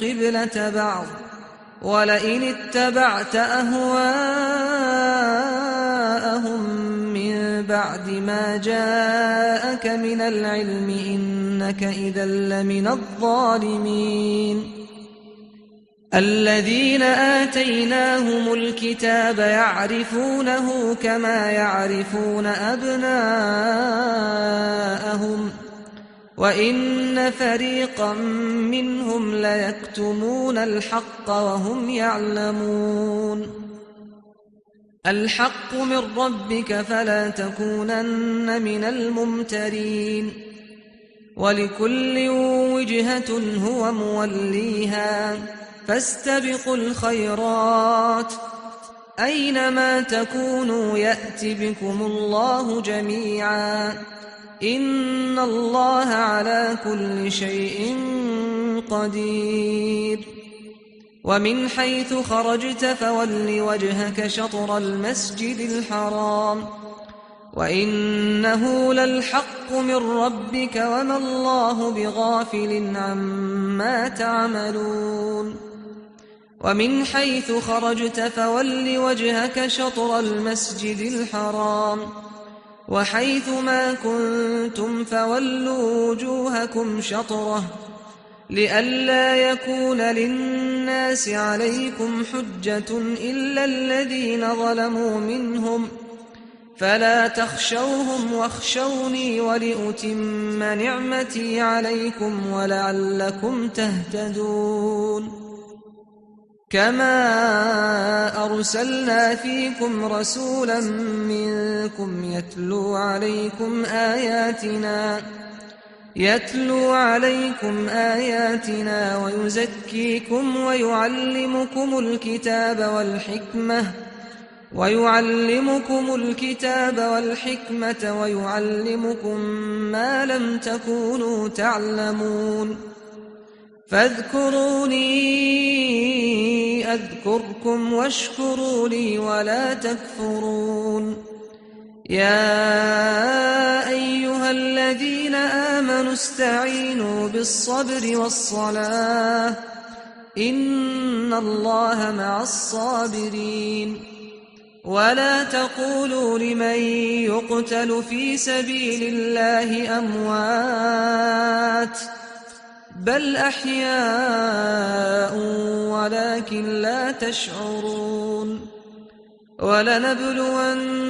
Speaker 1: قبلة بعض ولئن اتبعت أهواءهم من بعد ما جاءك من العلم إنك إذا لمن الظالمين الذين آتيناهم الكتاب يعرفونه كما يعرفون أبناءهم وإن فريقا منهم ليكتمون الحق وهم يعلمون الحق من ربك فلا تكونن من الممترين ولكل وجهة هو موليها فاستبقوا الخيرات أينما تكونوا يأت بكم الله جميعا إن الله على كل شيء قدير ومن حيث خرجت فول وجهك شطر المسجد الحرام وإنه للحق من ربك وما الله بغافل عما تعملون ومن حيث خرجت فول وجهك شطر المسجد الحرام وحيث ما كنتم فولوا وجوهكم شطره لئلا يكون للناس عليكم حجة إلا الذين ظلموا منهم فلا تخشوهم واخشوني ولأتم نعمتي عليكم ولعلكم تهتدون كما أرسلنا فيكم رسولا منكم يتلو عليكم آياتنا ويزكيكم ويعلمكم الكتاب والحكمة ويعلمكم ما لم تكونوا تعلمون فاذكروني أذكركم واشكروا لي ولا تكفرون يا أيها الذين آمنوا استعينوا بالصبر والصلاة إن الله مع الصابرين ولا تقولوا لمن يقتل في سبيل الله أموات بل أحياء ولكن لا تشعرون ولنبلونكم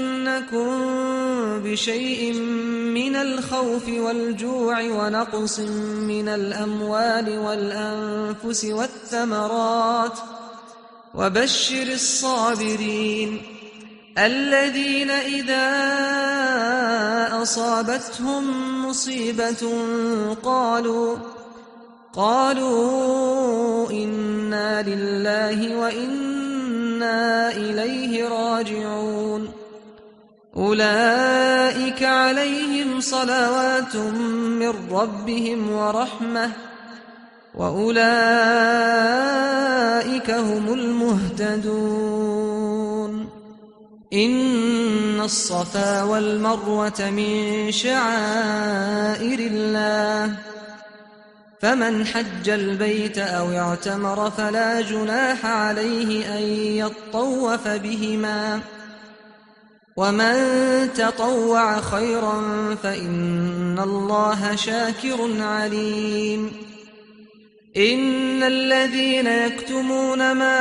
Speaker 1: بشيء من الخوف والجوع ونقص من الأموال والأنفس والثمرات وبشر الصابرين الذين إذا أصابتهم مصيبة قالوا إنا لله وإنا إليه راجعون أولئك عليهم صلوات من ربهم ورحمة وأولئك هم المهتدون إن الصفا والمروة من شعائر الله فمن حج البيت أو اعتمر فلا جناح عليه أن يطوف بهما ومن تطوع خيرا فإن الله شاكر عليم إن الذين يكتمون ما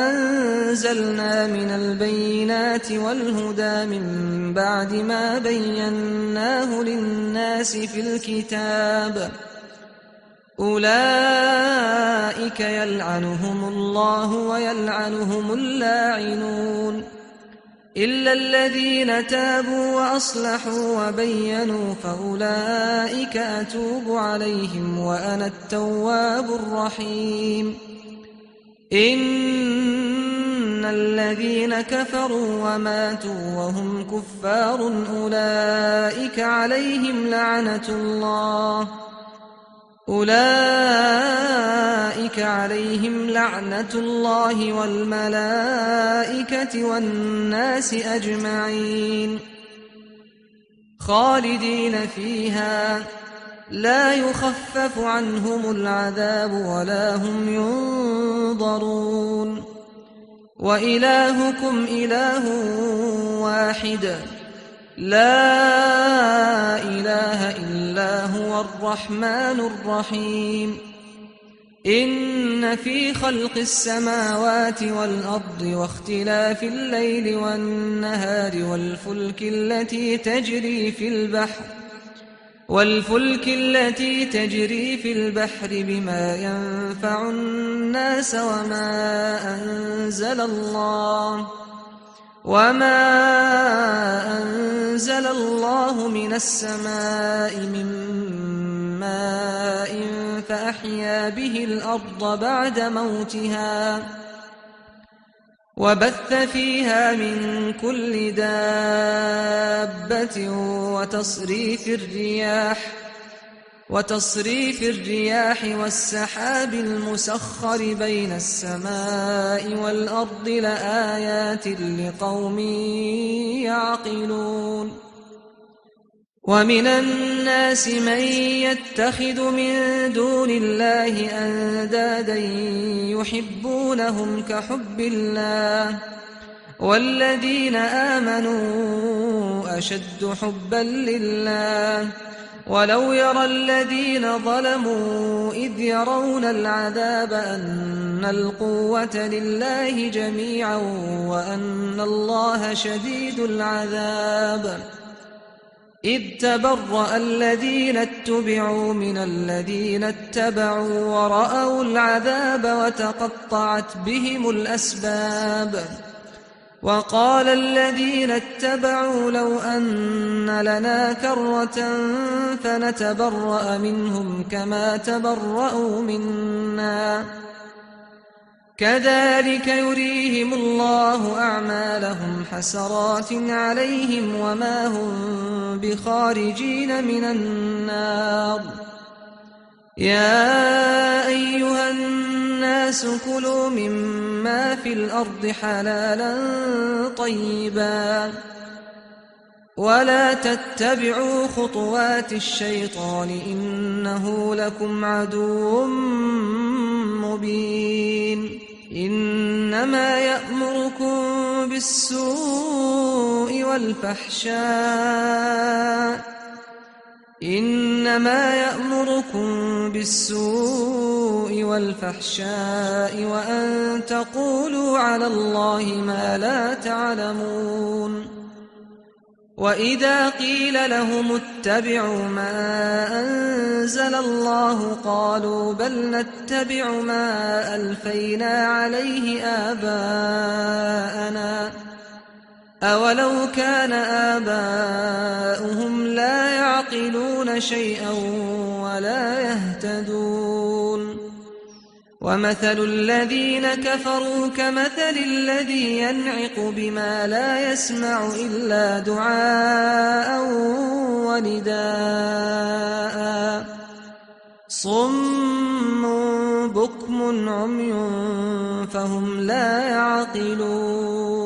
Speaker 1: أنزلنا من البينات والهدى من بعد ما بيناه للناس في الكتاب أولئك يلعنهم الله ويلعنهم اللاعنون إلا الذين تابوا وأصلحوا وبينوا فأولئك أتوب عليهم وأنا التواب الرحيم إن الذين كفروا وماتوا وهم كفار أولئك عليهم لعنة الله والملائكة والناس أجمعين خالدين فيها لا يخفف عنهم العذاب ولا هم ينظرون وإلهكم إله واحد لا إله إلا هو الرحمن الرحيم إن في خلق السماوات والأرض واختلاف الليل والنهار والفلك التي تجري في البحر بما ينفع الناس وما أنزل الله من السماء من ماء فأحيا به الأرض بعد موتها وبث فيها من كل دابة وتصريف الرياح والسحاب المسخر بين السماء والأرض لآيات لقوم يعقلون ومن الناس من يتخذ من دون الله أندادا يحبونهم كحب الله والذين آمنوا أشد حبا لله ولو يرى الذين ظلموا إذ يرون العذاب أن القوة لله جميعا وأن الله شديد العذاب إذ تبرأ الذين اتبعوا من الذين اتبعوا ورأوا العذاب وتقطعت بهم الأسباب وقال الذين اتبعوا لو أن لنا كرة فنتبرأ منهم كما تبرأوا منا كذلك يريهم الله أعمالهم حسرات عليهم وما هم بخارجين من النار يا أيها الناس كلوا مما في الأرض حلالا طيبا ولا تتبعوا خطوات الشيطان إنه لكم عدو مبين إنما يأمركم بالسوء والفحشاء وأن تقولوا على الله ما لا تعلمون وإذا قيل لهم اتبعوا ما أنزل الله قالوا بل نتبع ما ألفينا عليه آباءنا أولو كان آباؤهم لا يعقلون شيئا ولا يهتدون ومثل الذين كفروا كمثل الذي ينعق بما لا يسمع إلا دعاء ونداء صم بكم عمي فهم لا يعقلون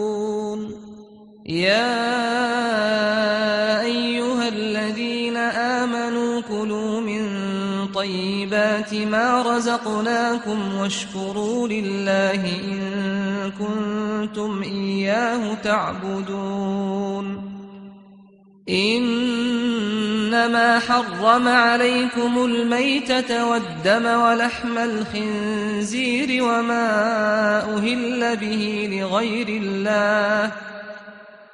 Speaker 1: يا أيها الذين آمنوا كلوا من طيبات ما رزقناكم واشكروا لله إن كنتم إياه تعبدون إنما حرم عليكم الميتة والدم ولحم الخنزير وما أهل به لغير الله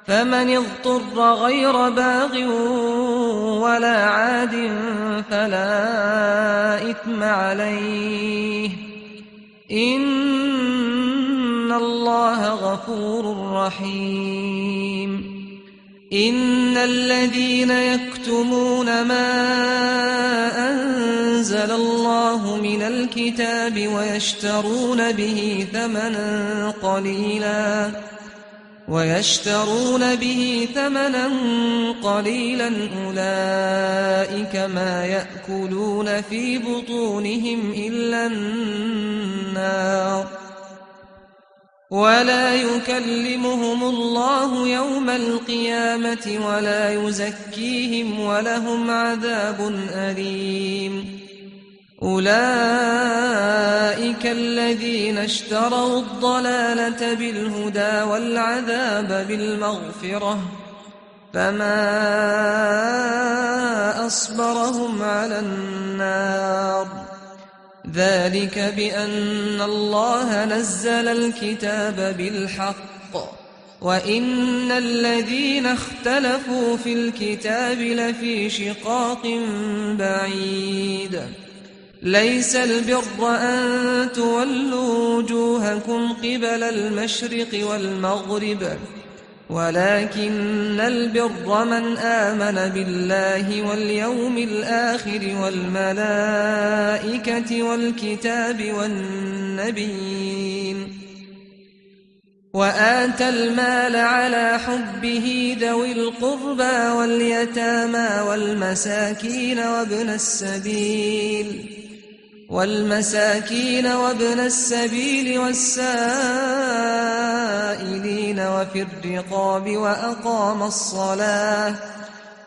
Speaker 1: فمن اضطر غير باغ ولا عاد فلا إثم عليه إن الله غفور رحيم إن الذين يكتمون ما أنزل الله من الكتاب ويشترون به ثمنا قليلا أولئك ما يأكلون في بطونهم إلا النار ولا يكلمهم الله يوم القيامة ولا يزكيهم ولهم عذاب أليم أولئك الذين اشتروا الضلالة بالهدى والعذاب بالمغفرة فما أصبرهم على النار ذلك بأن الله نزل الكتاب بالحق وإن الذين اختلفوا في الكتاب لفي شقاق بعيد ليس البر أن تولوا وجوهكم قبل المشرق والمغرب ولكن البر من آمن بالله واليوم الآخر والملائكة والكتاب والنبيين وآتى المال على حبه ذوي القربى واليتامى وابن السبيل والسائلين وفي الرقاب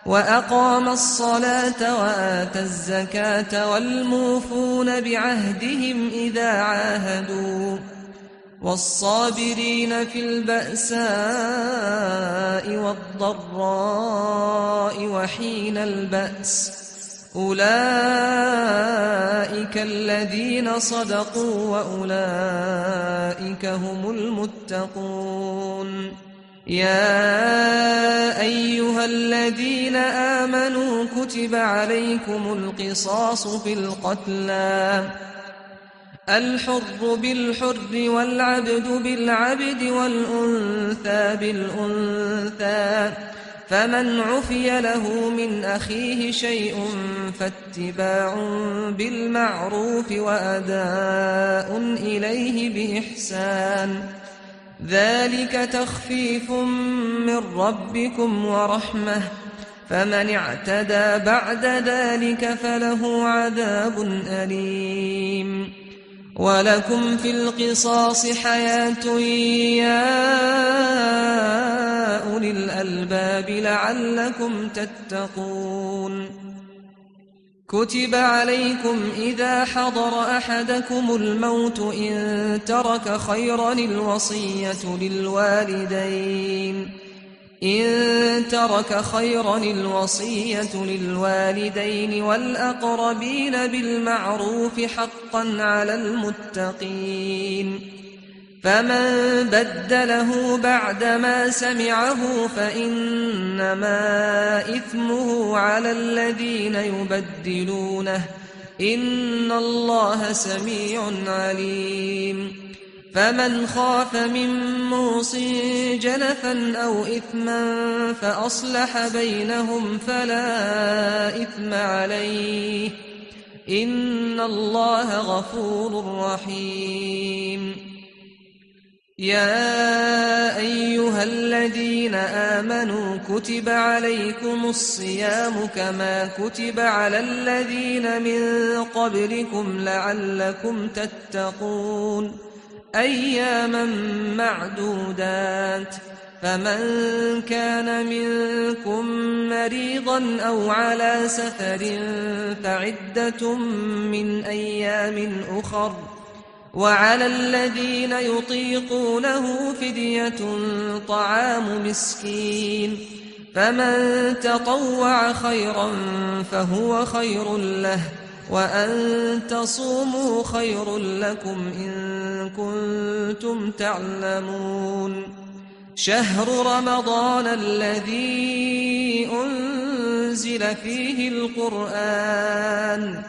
Speaker 1: وأقام الصلاة وآتى الزكاة والموفون بعهدهم إذا عاهدوا والصابرين في البأساء والضراء وحين البأس أولئك الذين صدقوا وأولئك هم المتقون يا أيها الذين آمنوا كتب عليكم القصاص في القتلى الحر بالحر والعبد بالعبد والأنثى بالأنثى فمن عفي له من أخيه شيء فاتباع بالمعروف وأداء إليه بإحسان ذلك تخفيف من ربكم ورحمة فمن اعتدى بعد ذلك فله عذاب أليم ولكم في القصاص حياة يا أولي الألباب لعلكم تتقون كتب عليكم إذا حضر أحدكم الموت إن ترك خيرا الوصية للوالدين والأقربين بالمعروف حقا على المتقين فمن بدله بعدما سمعه فإنما إثمه على الذين يبدلونه إن الله سميع عليم فمن خاف من موص جنفا أو إثما فأصلح بينهم فلا إثم عليه إن الله غفور رحيم يا أيها الذين آمنوا كتب عليكم الصيام كما كتب على الذين من قبلكم لعلكم تتقون أياما معدودات فمن كان منكم مريضا أو على سفر فعدة من أيام أخر وعلى الذين يطيقونه فدية طعام مسكين فمن تطوع خيرا فهو خير له وأن تصوموا خير لكم إن كنتم تعلمون شهر رمضان الذي أنزل فيه القرآن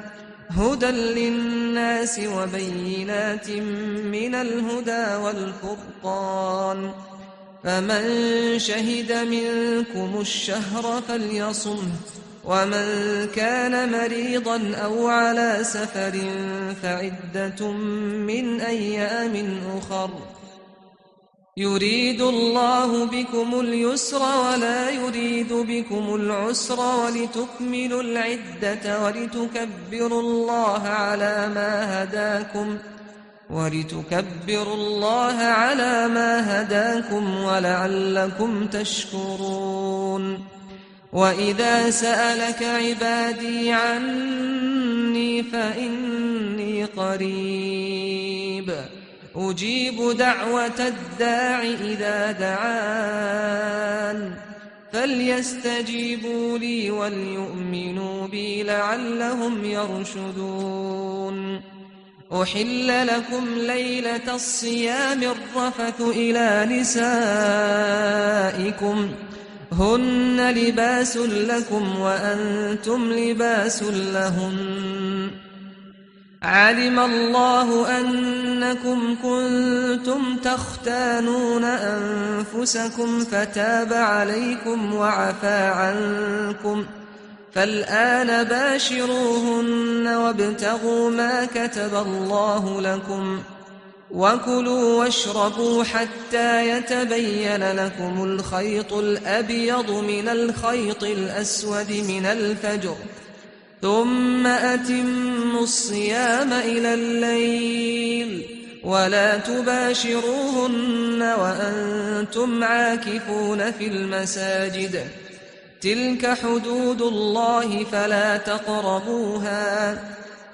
Speaker 1: هدى للناس وبينات من الهدى والفرقان فمن شهد منكم الشهر فليصمه ومن كان مريضا أو على سفر فعدة من أيام أخر يريد الله بكم اليسر ولا يريد بكم العسر ولتكملوا العدة ولتكبروا الله على ما هداكم ولعلكم تشكرون وإذا سألك عبادي عني فإني قريب أجيب دعوة الداع إذا دعان فليستجيبوا لي وليؤمنوا بي لعلهم يرشدون أحل لكم ليلة الصيام الرفث إلى نسائكم هن لباس لكم وأنتم لباس لهن علم الله أنكم كنتم تختانون أنفسكم فتاب عليكم وعفى عنكم فالآن باشروهن وابتغوا ما كتب الله لكم وكلوا واشربوا حتى يتبين لكم الخيط الأبيض من الخيط الأسود من الفجر ثم أتموا الصيام إلى الليل ولا تباشروهن وأنتم عاكفون في المساجد تلك حدود الله فلا تقربوها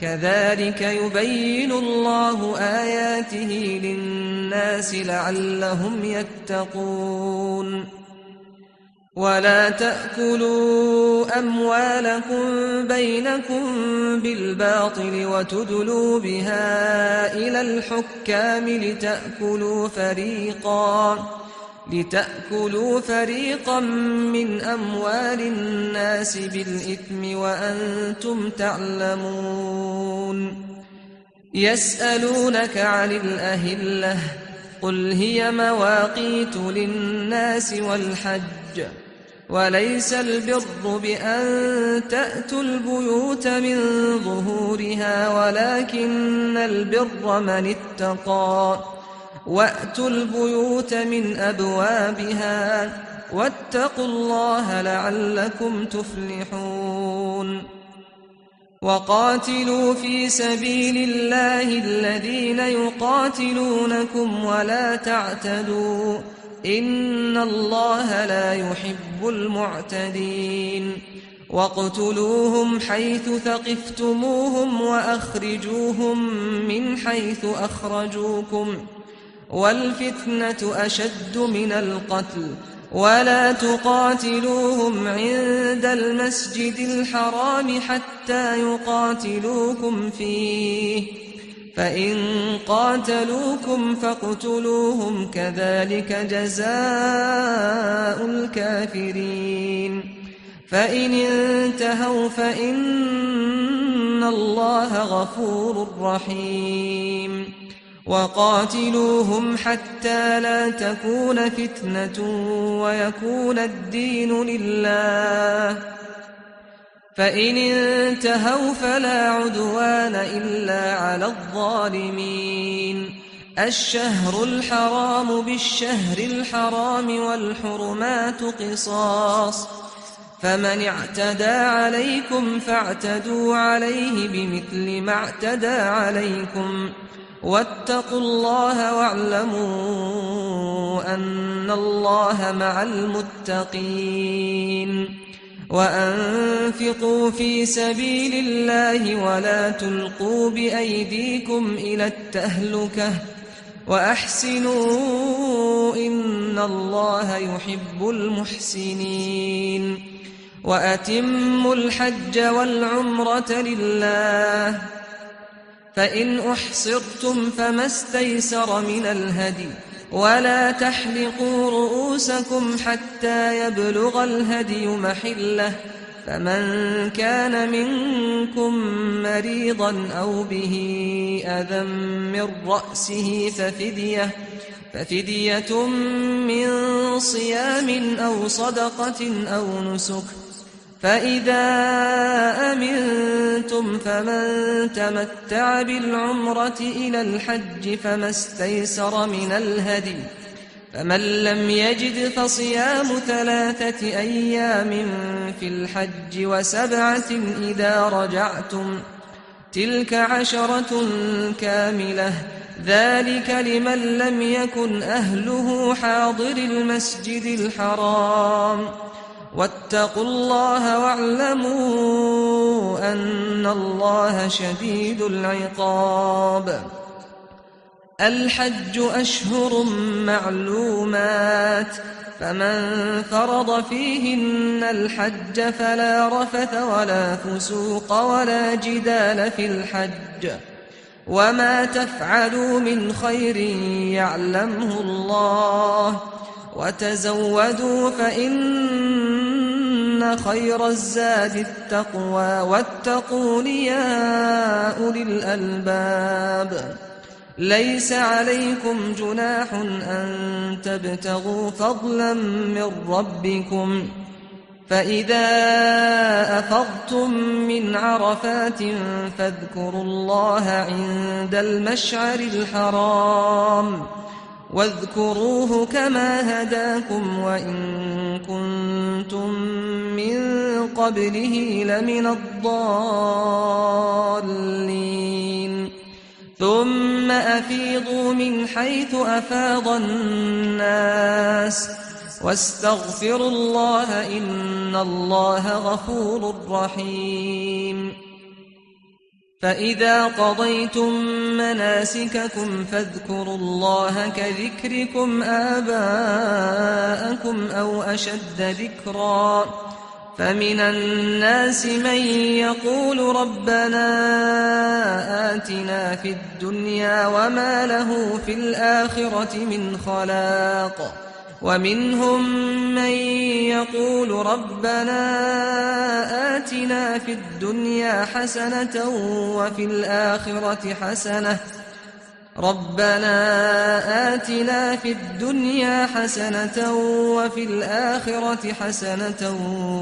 Speaker 1: كذلك يبين الله آياته للناس لعلهم يتقون ولا تأكلوا أموالكم بينكم بالباطل وتدلوا بها إلى الحكام لتأكلوا فريقا من أموال الناس بالإثم وأنتم تعلمون يسألونك عن الأهلة قل هي مواقيت للناس والحج وليس البر بأن تأتوا البيوت من ظهورها ولكن البر من اتقى وأتوا البيوت من أبوابها واتقوا الله لعلكم تفلحون وقاتلوا في سبيل الله الذين يقاتلونكم ولا تعتدوا إن الله لا يحب المعتدين واقتلوهم حيث ثقفتموهم وأخرجوهم من حيث أخرجوكم والفتنة أشد من القتل ولا تقاتلوهم عند المسجد الحرام حتى يقاتلوكم فيه فإن قاتلوكم فاقتلوهم كذلك جزاء الكافرين فإن انتهوا فإن الله غفور رحيم وقاتلوهم حتى لا تكون فتنة ويكون الدين لله فإن انتهوا فلا عدوان إلا على الظالمين. الشهر الحرام بالشهر الحرام والحرمات قصاص، فمن اعتدى عليكم فاعتدوا عليه بمثل ما اعتدى عليكم، واتقوا الله واعلموا أن الله مع المتقين. وأنفقوا في سبيل الله ولا تلقوا بأيديكم إلى التهلكة وأحسنوا إن الله يحب المحسنين. وأتموا الحج والعمرة لله، فإن أحصرتم فما استيسر من الهدي، ولا تحلقوا رؤوسكم حتى يبلغ الهدي محله، فمن كان منكم مريضا أو به أذى من رأسه ففدية من صيام أو صدقة أو نسك. فإذا أمنتم فمن تمتع بالعمرة إلى الحج فما استيسر من الهدي، فمن لم يجد فصيام 3 أيام في الحج وسبعة إذا رجعتم، تلك 10 كاملة، ذلك لمن لم يكن أهله حاضر المسجد الحرام. واتقوا الله واعلموا أن الله شديد العقاب. الحج أشهر معلومات، فمن فرض فيهن الحج فلا رفث ولا فسوق ولا جدال في الحج، وما تفعلوا من خير يعلمه الله، وتزودوا فإن خير الزاد التقوى، واتقون يا أولي الألباب. ليس عليكم جناح أن تبتغوا فضلا من ربكم، فإذا أفضتم من عرفات فاذكروا الله عند المشعر الحرام، واذكروه كما هداكم وإن كنتم من قبله لمن الضالين. ثم أفيضوا من حيث أفاض الناس واستغفروا الله إن الله غفور رحيم. فإذا قضيتم مناسككم فاذكروا الله كذكركم آباءكم أو أشد ذكرا، فمن الناس من يقول ربنا آتنا في الدنيا وما له في الآخرة من خلاق، ومنهم من يقول ربنا آتنا في الدنيا حسنة وفي الآخرة حسنة وفي الآخرة حسنة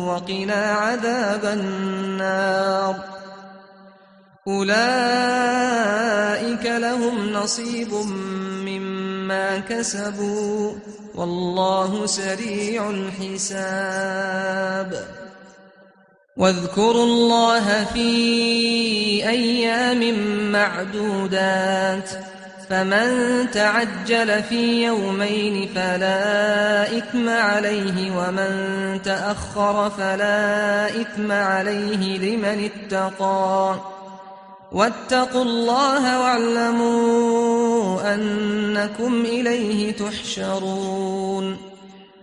Speaker 1: وقنا عذاب النار. أولئك لهم نصيب مما كسبوا والله سريع الحساب. واذكروا الله في أيام معدودات، فمن تعجل في يومين فلا إثم عليه، ومن تأخر فلا إثم عليه لمن اتقى. واتقوا الله واعلموا أنكم إليه تحشرون.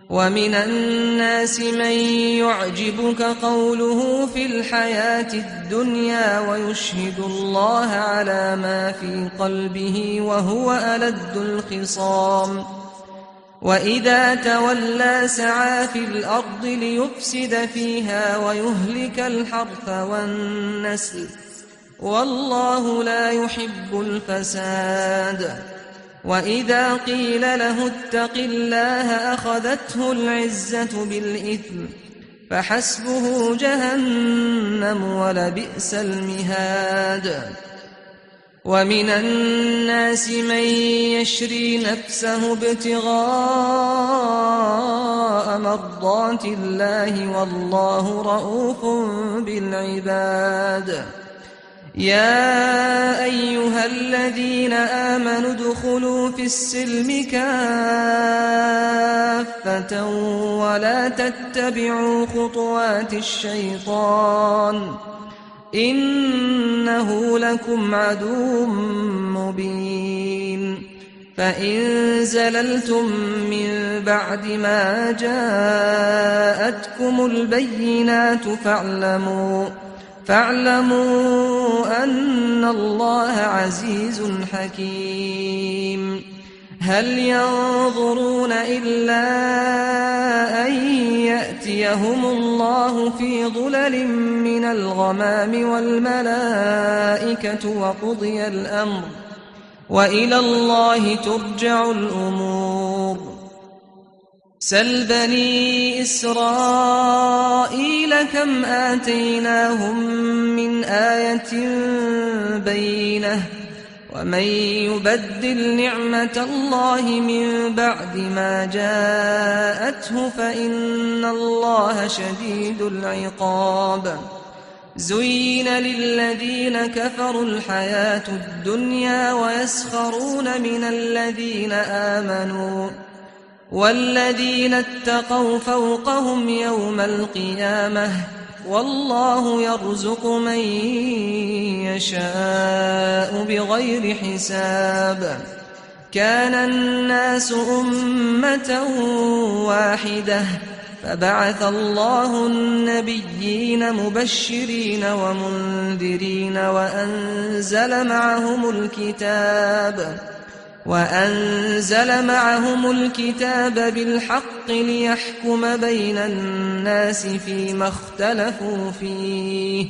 Speaker 1: ومن الناس من يعجبك قوله في الحياة الدنيا ويشهد الله على ما في قلبه وهو ألد الخصام، وإذا تولى سعى في الأرض ليفسد فيها ويهلك الحرث والنسل، والله لا يحب الفساد. وإذا قيل له اتق الله أخذته العزة بالإثم، فحسبه جهنم ولبئس المهاد. ومن الناس من يشري نفسه ابتغاء مرضات الله والله رؤوف بالعباد. يا أيها الذين آمنوا ادخلوا في السلم كافة ولا تتبعوا خطوات الشيطان إنه لكم عدو مبين. فإن زللتم من بعد ما جاءتكم البينات فاعلموا أن الله عزيز حكيم. هل ينظرون إلا أن يأتيهم الله في ظلل من الغمام والملائكة وقضي الأمر وإلى الله ترجع الأمور. سل بني إسرائيل كم آتيناهم من آية بينة ومن يبدل نعمة الله من بعد ما جاءته فإن الله شديد العقاب. زين للذين كفروا الحياة الدنيا ويسخرون من الذين آمنوا والذين اتقوا فوقهم يوم القيامة والله يرزق من يشاء بغير حساب. كان الناس أمة واحدة فبعث الله النبيين مبشرين ومنذرين وأنزل معهم الكتاب بالحق ليحكم بين الناس فيما اختلفوا فيه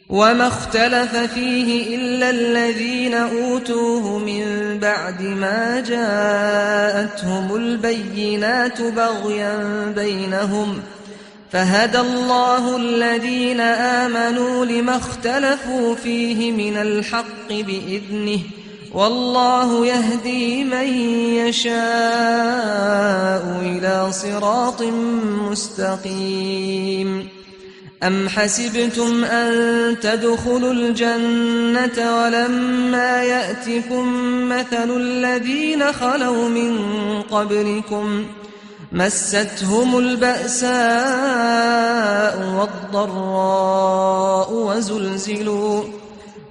Speaker 1: وما اختلف فيه إلا الذين أوتوه من بعد ما جاءتهم البينات بغيا بينهم فهدى الله الذين آمنوا لما اختلفوا فيه من الحق بإذنه والله يهدي من يشاء إلى صراط مستقيم. أم حسبتم أن تدخلوا الجنة ولما يأتكم مثل الذين خلوا من قبلكم مستهم البأساء والضراء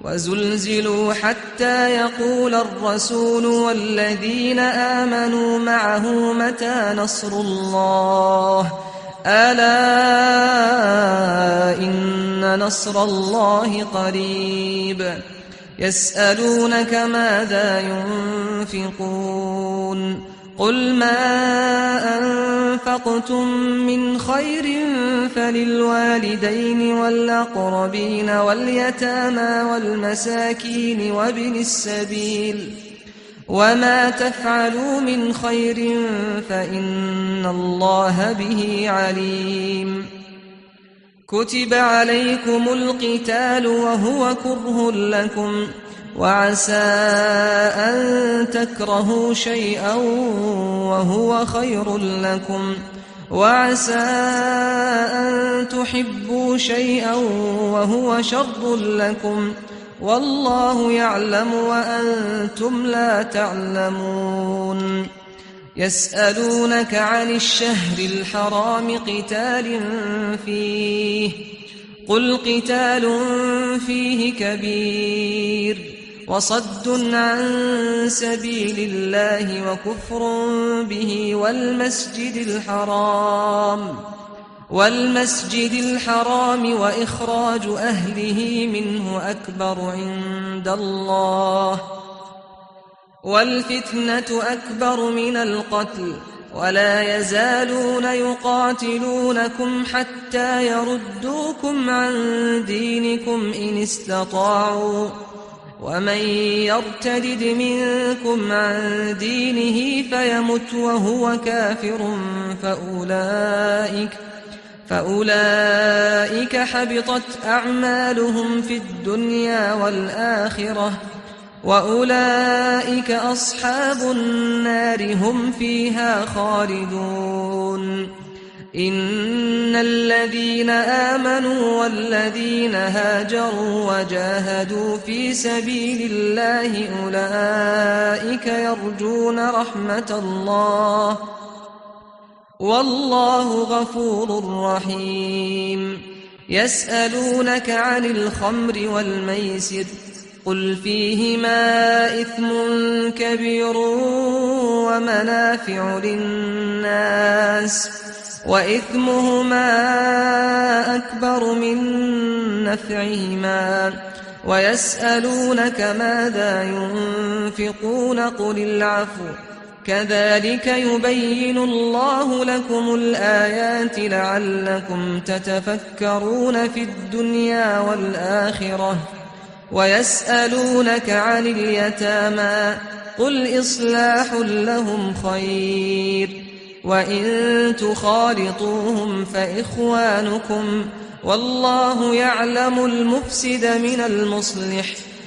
Speaker 1: وزلزلوا حتى يقول الرسول والذين آمنوا معه متى نصر الله ألا إن نصر الله قريب. يسألونك ماذا ينفقون قل ما أنفقتم من خير فللوالدين والأقربين واليتامى والمساكين وابن السبيل وما تفعلوا من خير فإن الله به عليم. كتب عليكم القتال وهو كره لكم وعسى أن تكرهوا شيئا وهو خير لكم وعسى أن تحبوا شيئا وهو شر لكم والله يعلم وأنتم لا تعلمون. يسألونك عن الشهر الحرام قتال فيه قل قتال فيه كبير وصد عن سبيل الله وكفر به والمسجد الحرام وإخراج أهله منه أكبر عند الله والفتنة أكبر من القتل ولا يزالون يقاتلونكم حتى يردوكم عن دينكم إن استطاعوا ومن يرتد منكم عن دينه فيمت وهو كافر فأولئك حبطت أعمالهم في الدنيا والآخرة وأولئك أصحاب النار هم فيها خالدون إن الذين آمنوا والذين هاجروا وجاهدوا في سبيل الله أولئك يرجون رحمة الله والله غفور رحيم يسألونك عن الخمر والميسر قل فيهما إثم كبير ومنافع للناس وإثمهما أكبر من نفعهما ويسألونك ماذا ينفقون قل العفو كذلك يبين الله لكم الآيات لعلكم تتفكرون في الدنيا والآخرة ويسألونك عن اليتامى قل إصلاح لهم خير وإن تخالطوهم فإخوانكم والله يعلم المفسد من المصلح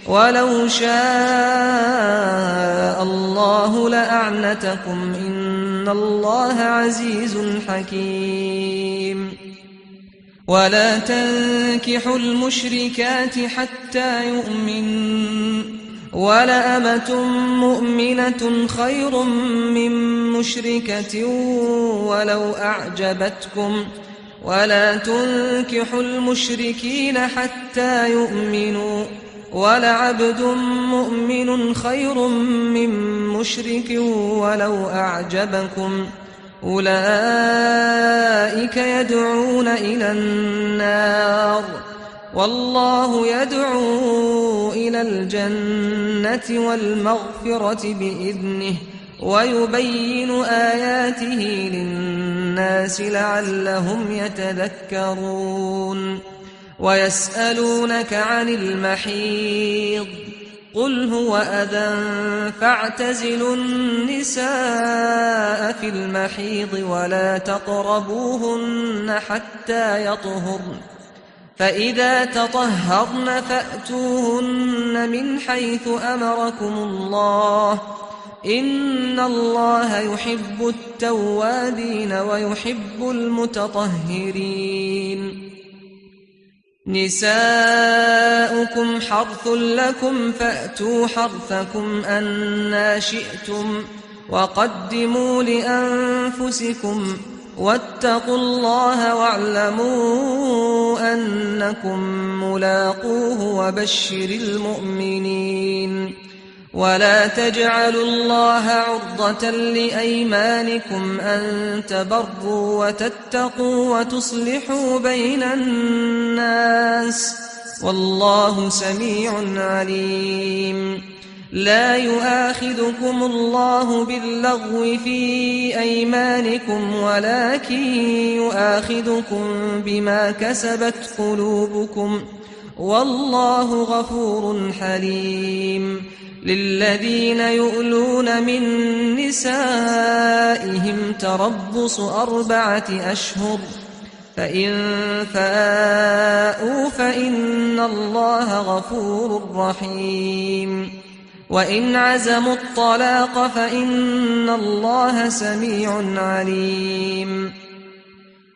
Speaker 1: ولو شاء الله لأعنتكم إن الله عزيز حكيم ولا تنكحوا المشركات حتى يؤمنوا ولأمة مؤمنة خير من مشركة ولو أعجبتكم ولا تنكحوا المشركين حتى يؤمنوا ولعبد مؤمن خير من مشرك ولو أعجبكم أولئك يدعون إلى النار والله يدعو إلى الجنة والمغفرة بإذنه ويبين آياته للناس لعلهم يتذكرون ويسألونك عن المحيض قل هو أذى فاعتزلوا النساء في المحيض ولا تقربوهن حتى يطهرن فإذا تطهرن فأتوهن من حيث أمركم الله إن الله يحب التوابين ويحب المتطهرين نساؤكم حرث لكم فأتوا حرثكم أنى شئتم وقدموا لأنفسكم واتقوا الله واعلموا أنكم ملاقوه وبشر المؤمنين ولا تجعلوا الله عرضة لأيمانكم أن تبروا وتتقوا وتصلحوا بين الناس والله سميع عليم لا يؤاخذكم الله باللغو في أيمانكم ولكن يؤاخذكم بما كسبت قلوبكم والله غفور حليم للذين يؤلون من نسائهم تربص 4 أشهر فإن فاءوا فإن الله غفور رحيم وإن عزموا الطلاق فإن الله سميع عليم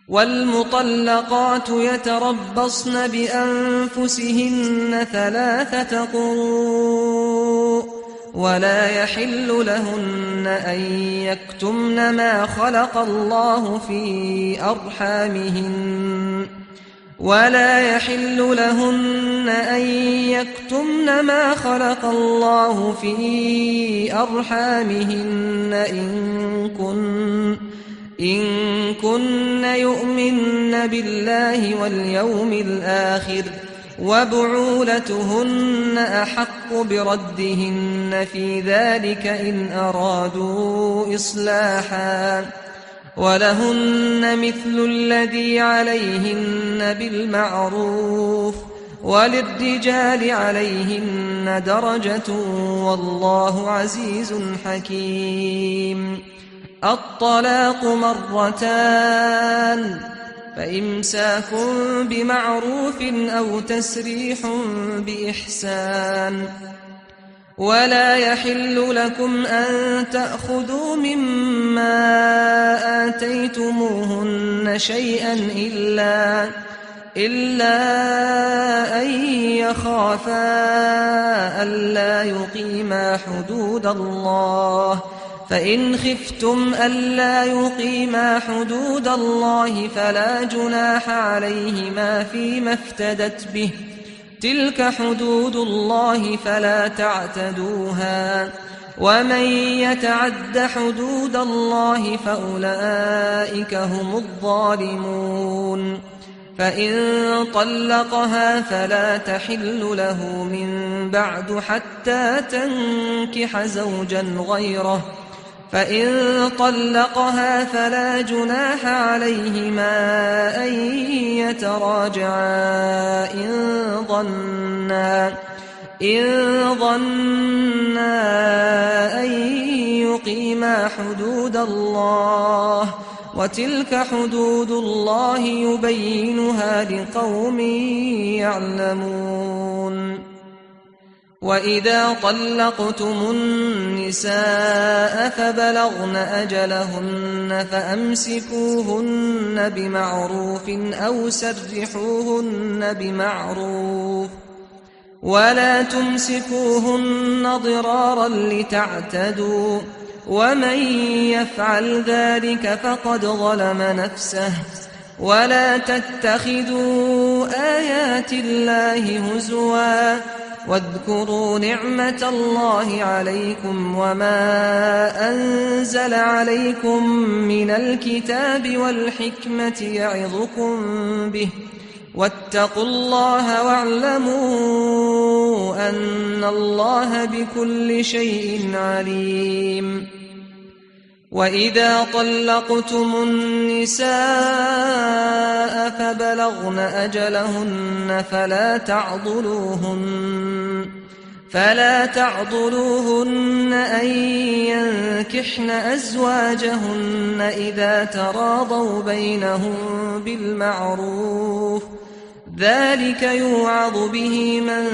Speaker 1: والمطلقات يتربصن بأنفسهن 3 قروء ولا يحل لهن أن يكتمن ما خلق الله في أرحامهن ولا يحل لهن أن يكتمن ما خلق الله في أرحامهن إن كن يؤمن بالله واليوم الآخر وبعولتهن أحق بردهن في ذلك إن أرادوا إصلاحا ولهن مثل الذي عليهن بالمعروف وللرجال عليهن درجة والله عزيز حكيم الطلاق 2 مرتان فإمساك بمعروف أو تسريح بإحسان. ولا يحل لكم أن تأخذوا مما آتيتموهن شيئا إلا أن يخافا ألا يقيما حدود الله، فإن خفتم ألا يقيما حدود الله فلا جناح عليهما فيما افتدت به، تلك حدود الله فلا تعتدوها، ومن يتعد حدود الله فأولئك هم الظالمون. فإن طلقها فلا تحل له من بعد حتى تنكح زوجا غيره، فإن طلقها فلا جناح عليهما أن يتراجعا إن ظنا أن يقيما حدود الله، وتلك حدود الله يبينها لقوم يعلمون. وإذا طلقتم النساء فبلغن أجلهن فأمسكوهن بمعروف أو سرحوهن بمعروف، ولا تمسكوهن ضرارا لتعتدوا، ومن يفعل ذلك فقد ظلم نفسه. ولا تتخذوا آيات الله هزوا، واذكروا نعمة الله عليكم وما أنزل عليكم من الكتاب والحكمة يعظكم به، واتقوا الله واعلموا أن الله بكل شيء عليم. وإذا طلقتم النساء فبلغن أجلهن فلا تعضلوهن أن ينكحن أزواجهن إذا تراضوا بينهم بالمعروف، ذلك يوعظ به من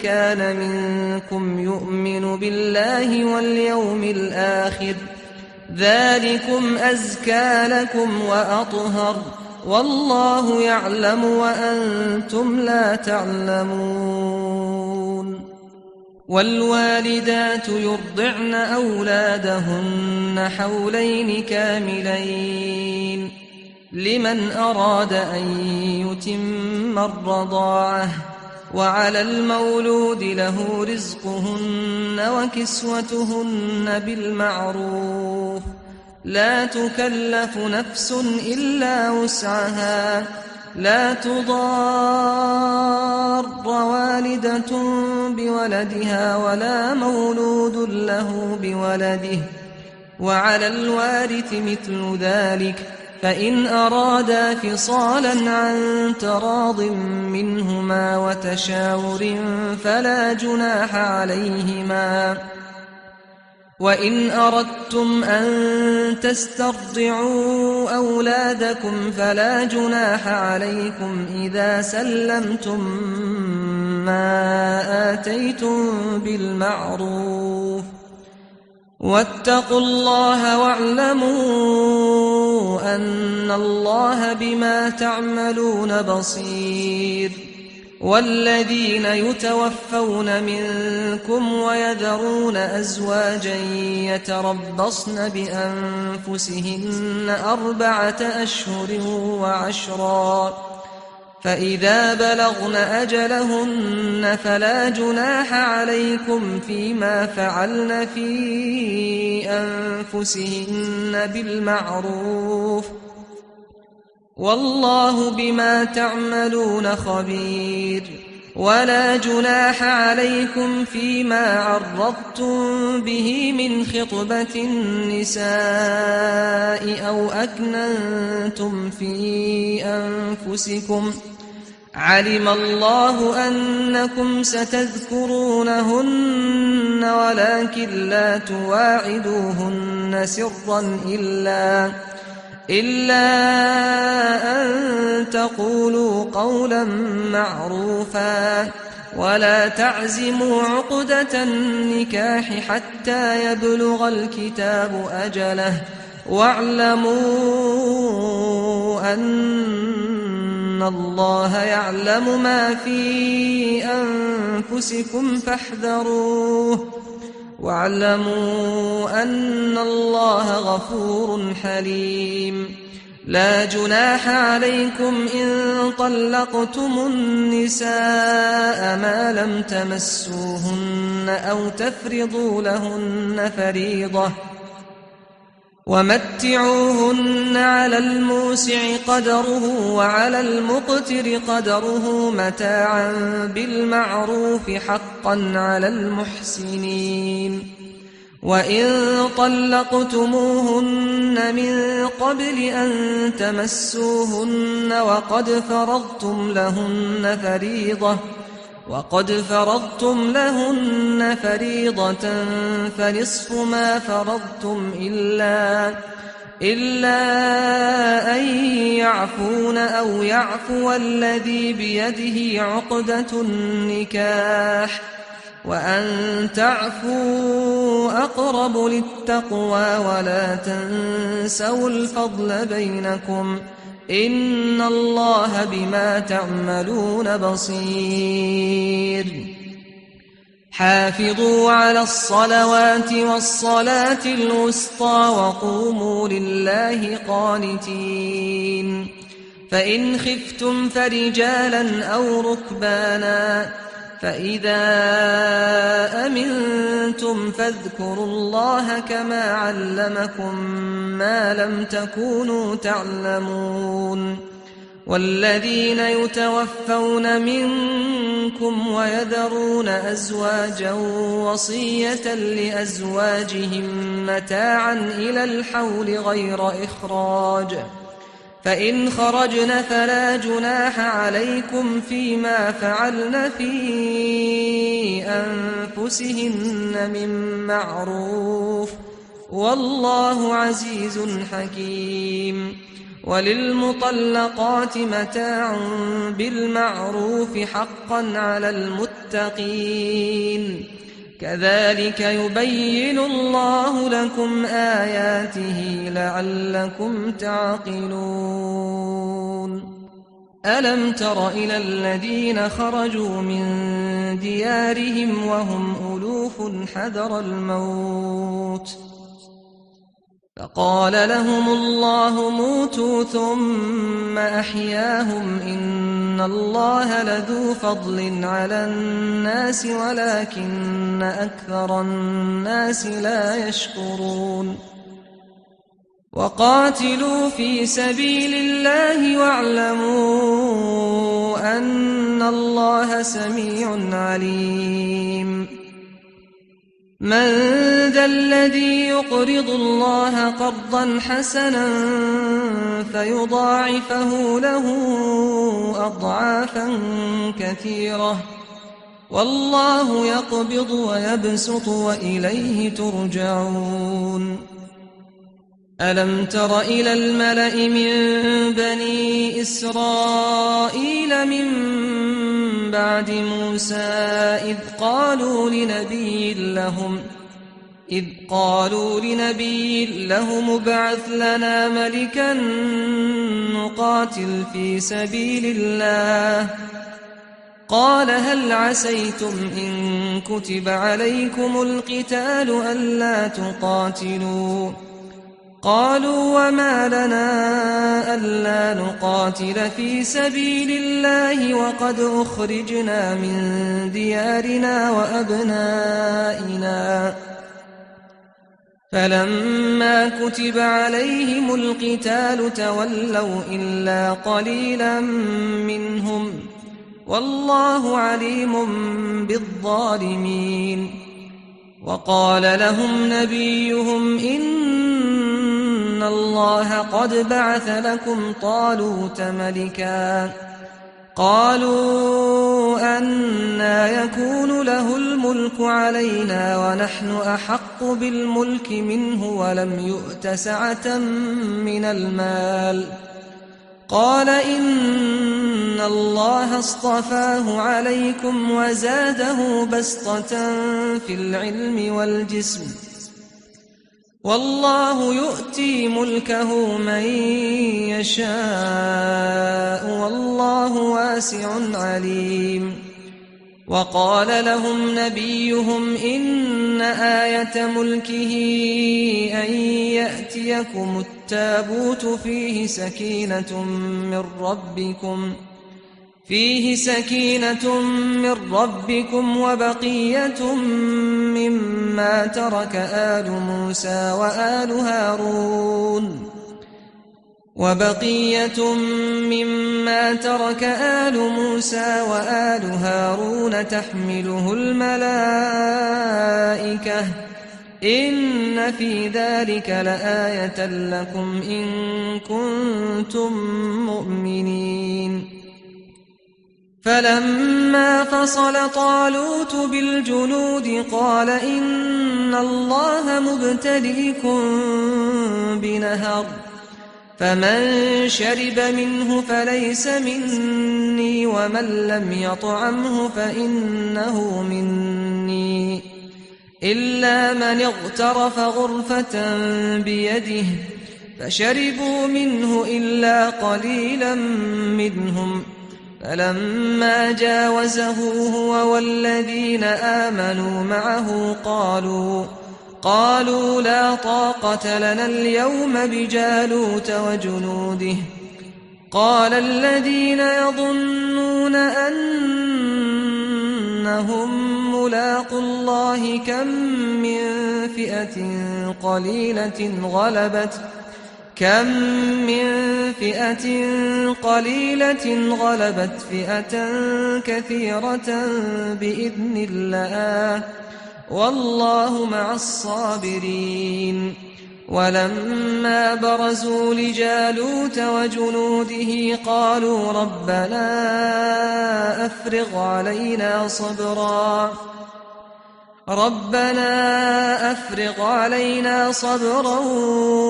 Speaker 1: كان منكم يؤمن بالله واليوم الآخر، ذلكم أزكى لكم وأطهر، والله يعلم وأنتم لا تعلمون. والوالدات يرضعن أولادهن حولين كاملين لمن أراد أن يتم الرضاعة، وعلى المولود له رزقهن وكسوتهن بالمعروف، لا تكلف نفس إلا وسعها، لا تضار والدة بولدها ولا مولود له بولده، وعلى الوارث مثل ذلك، فإن أرادا فصالا عن تراض منهما وتشاور فلا جناح عليهما. وإن أردتم أن تسترضعوا أولادكم فلا جناح عليكم إذا سلمتم ما آتيتم بالمعروف، واتقوا الله واعلموا أن الله بما تعملون بصير. والذين يتوفون منكم ويذرون أزواجا يتربصن بأنفسهن 4 أشهر وعشرا، فإذا بلغن أجلهن فلا جناح عليكم فيما فعلن في أنفسهن بالمعروف، والله بما تعملون خبير. ولا جناح عليكم فيما عرضتم به من خطبة النساء أو أكننتم في أنفسكم، علم الله أنكم ستذكرونهن ولكن لا تواعدوهن سرا إلا أن تقولوا قولا معروفا ولا تعزموا عقدة النكاح حتى يبلغ الكتاب أجله واعلموا أن الله يعلم ما في أنفسكم فاحذروه واعلموا أن الله غفور حليم. لا جناح عليكم إن طلقتم النساء ما لم تمسوهن أو تفرضوا لهن فريضة ومتعوهن على الموسع قدره وعلى المقتر قدره متاعا بالمعروف حقا على المحسنين. وإن طلقتموهن من قبل أن تمسوهن وقد فرضتم لهن فريضة فنصف ما فرضتم إلا أن يعفون أو يعفو الذي بيده عقدة النكاح وأن تعفوا أقرب للتقوى ولا تنسوا الفضل بينكم إن الله بما تعملون بصير. حافظوا على الصلوات والصلاة الوسطى وقوموا لله قانتين. فإن خفتم فرجالا أو ركبانا فإذا أمنتم فاذكروا الله كما علمكم ما لم تكونوا تعلمون. والذين يتوفون منكم ويذرون أزواجا وصية لأزواجهم متاعا إلى الحول غير إخراج فإن خرجن فلا جناح عليكم فيما فعلن في أنفسهن من معروف والله عزيز حكيم. وللمطلقات متاع بالمعروف حقا على المتقين كذلك يبين الله لكم آياته لعلكم تعقلون. ألم تر إلى الذين خرجوا من ديارهم وهم ألوف حذر الموت فقال لهم الله موتوا ثم أحياهم إن الله لذو فضل على الناس ولكن أكثر الناس لا يشكرون. وقاتلوا في سبيل الله واعلموا أن الله سميع عليم. من ذا الذي يقرض الله قرضا حسنا فيضاعفه له أضعافا كثيرة والله يقبض ويبسط وإليه ترجعون. ألم تر إلى الملأ من بني إسرائيل من بعد موسى إذ قالوا لنبي لهم ابعث لنا ملكا نقاتل في سبيل الله قال هل عسيتم إن كتب عليكم القتال ألا تقاتلوا قالوا وما لنا ألا نقاتل في سبيل الله وقد أخرجنا من ديارنا وأبنائنا فلما كتب عليهم القتال تولوا إلا قليلا منهم والله عليم بالظالمين. وقال لهم نبيهم إن الله قد بعث لكم طالوت ملكا قالوا أنى يكون له الملك علينا ونحن أحق بالملك منه ولم يؤت سعة من المال قال إن الله اصطفاه عليكم وزاده بسطة في العلم والجسم والله يؤتي ملكه من يشاء والله واسع عليم. وقال لهم نبيهم إن آية ملكه أن يأتيكم التابوت فيه سكينة من ربكم وبقية مما ترك آل موسى وآل هارون تحمله الملائكة إن في ذلك لآية لكم إن كنتم مؤمنين. فلما فصل طالوت بالجنود قال إن الله مبتليكم بنهر فمن شرب منه فليس مني ومن لم يطعمه فإنه مني إلا من اغترف غرفة بيده فشربوا منه إلا قليلا منهم فلما جاوزه هو والذين آمنوا معه قالوا لا طاقة لنا اليوم بجالوت وجنوده. قال الذين يظنون أنهم ملاقو الله كم من فئة قليلة غلبت فئة كثيرة بإذن الله والله مع الصابرين. ولما برزوا لجالوت وجنوده قالوا ربنا أفرغ علينا صبرا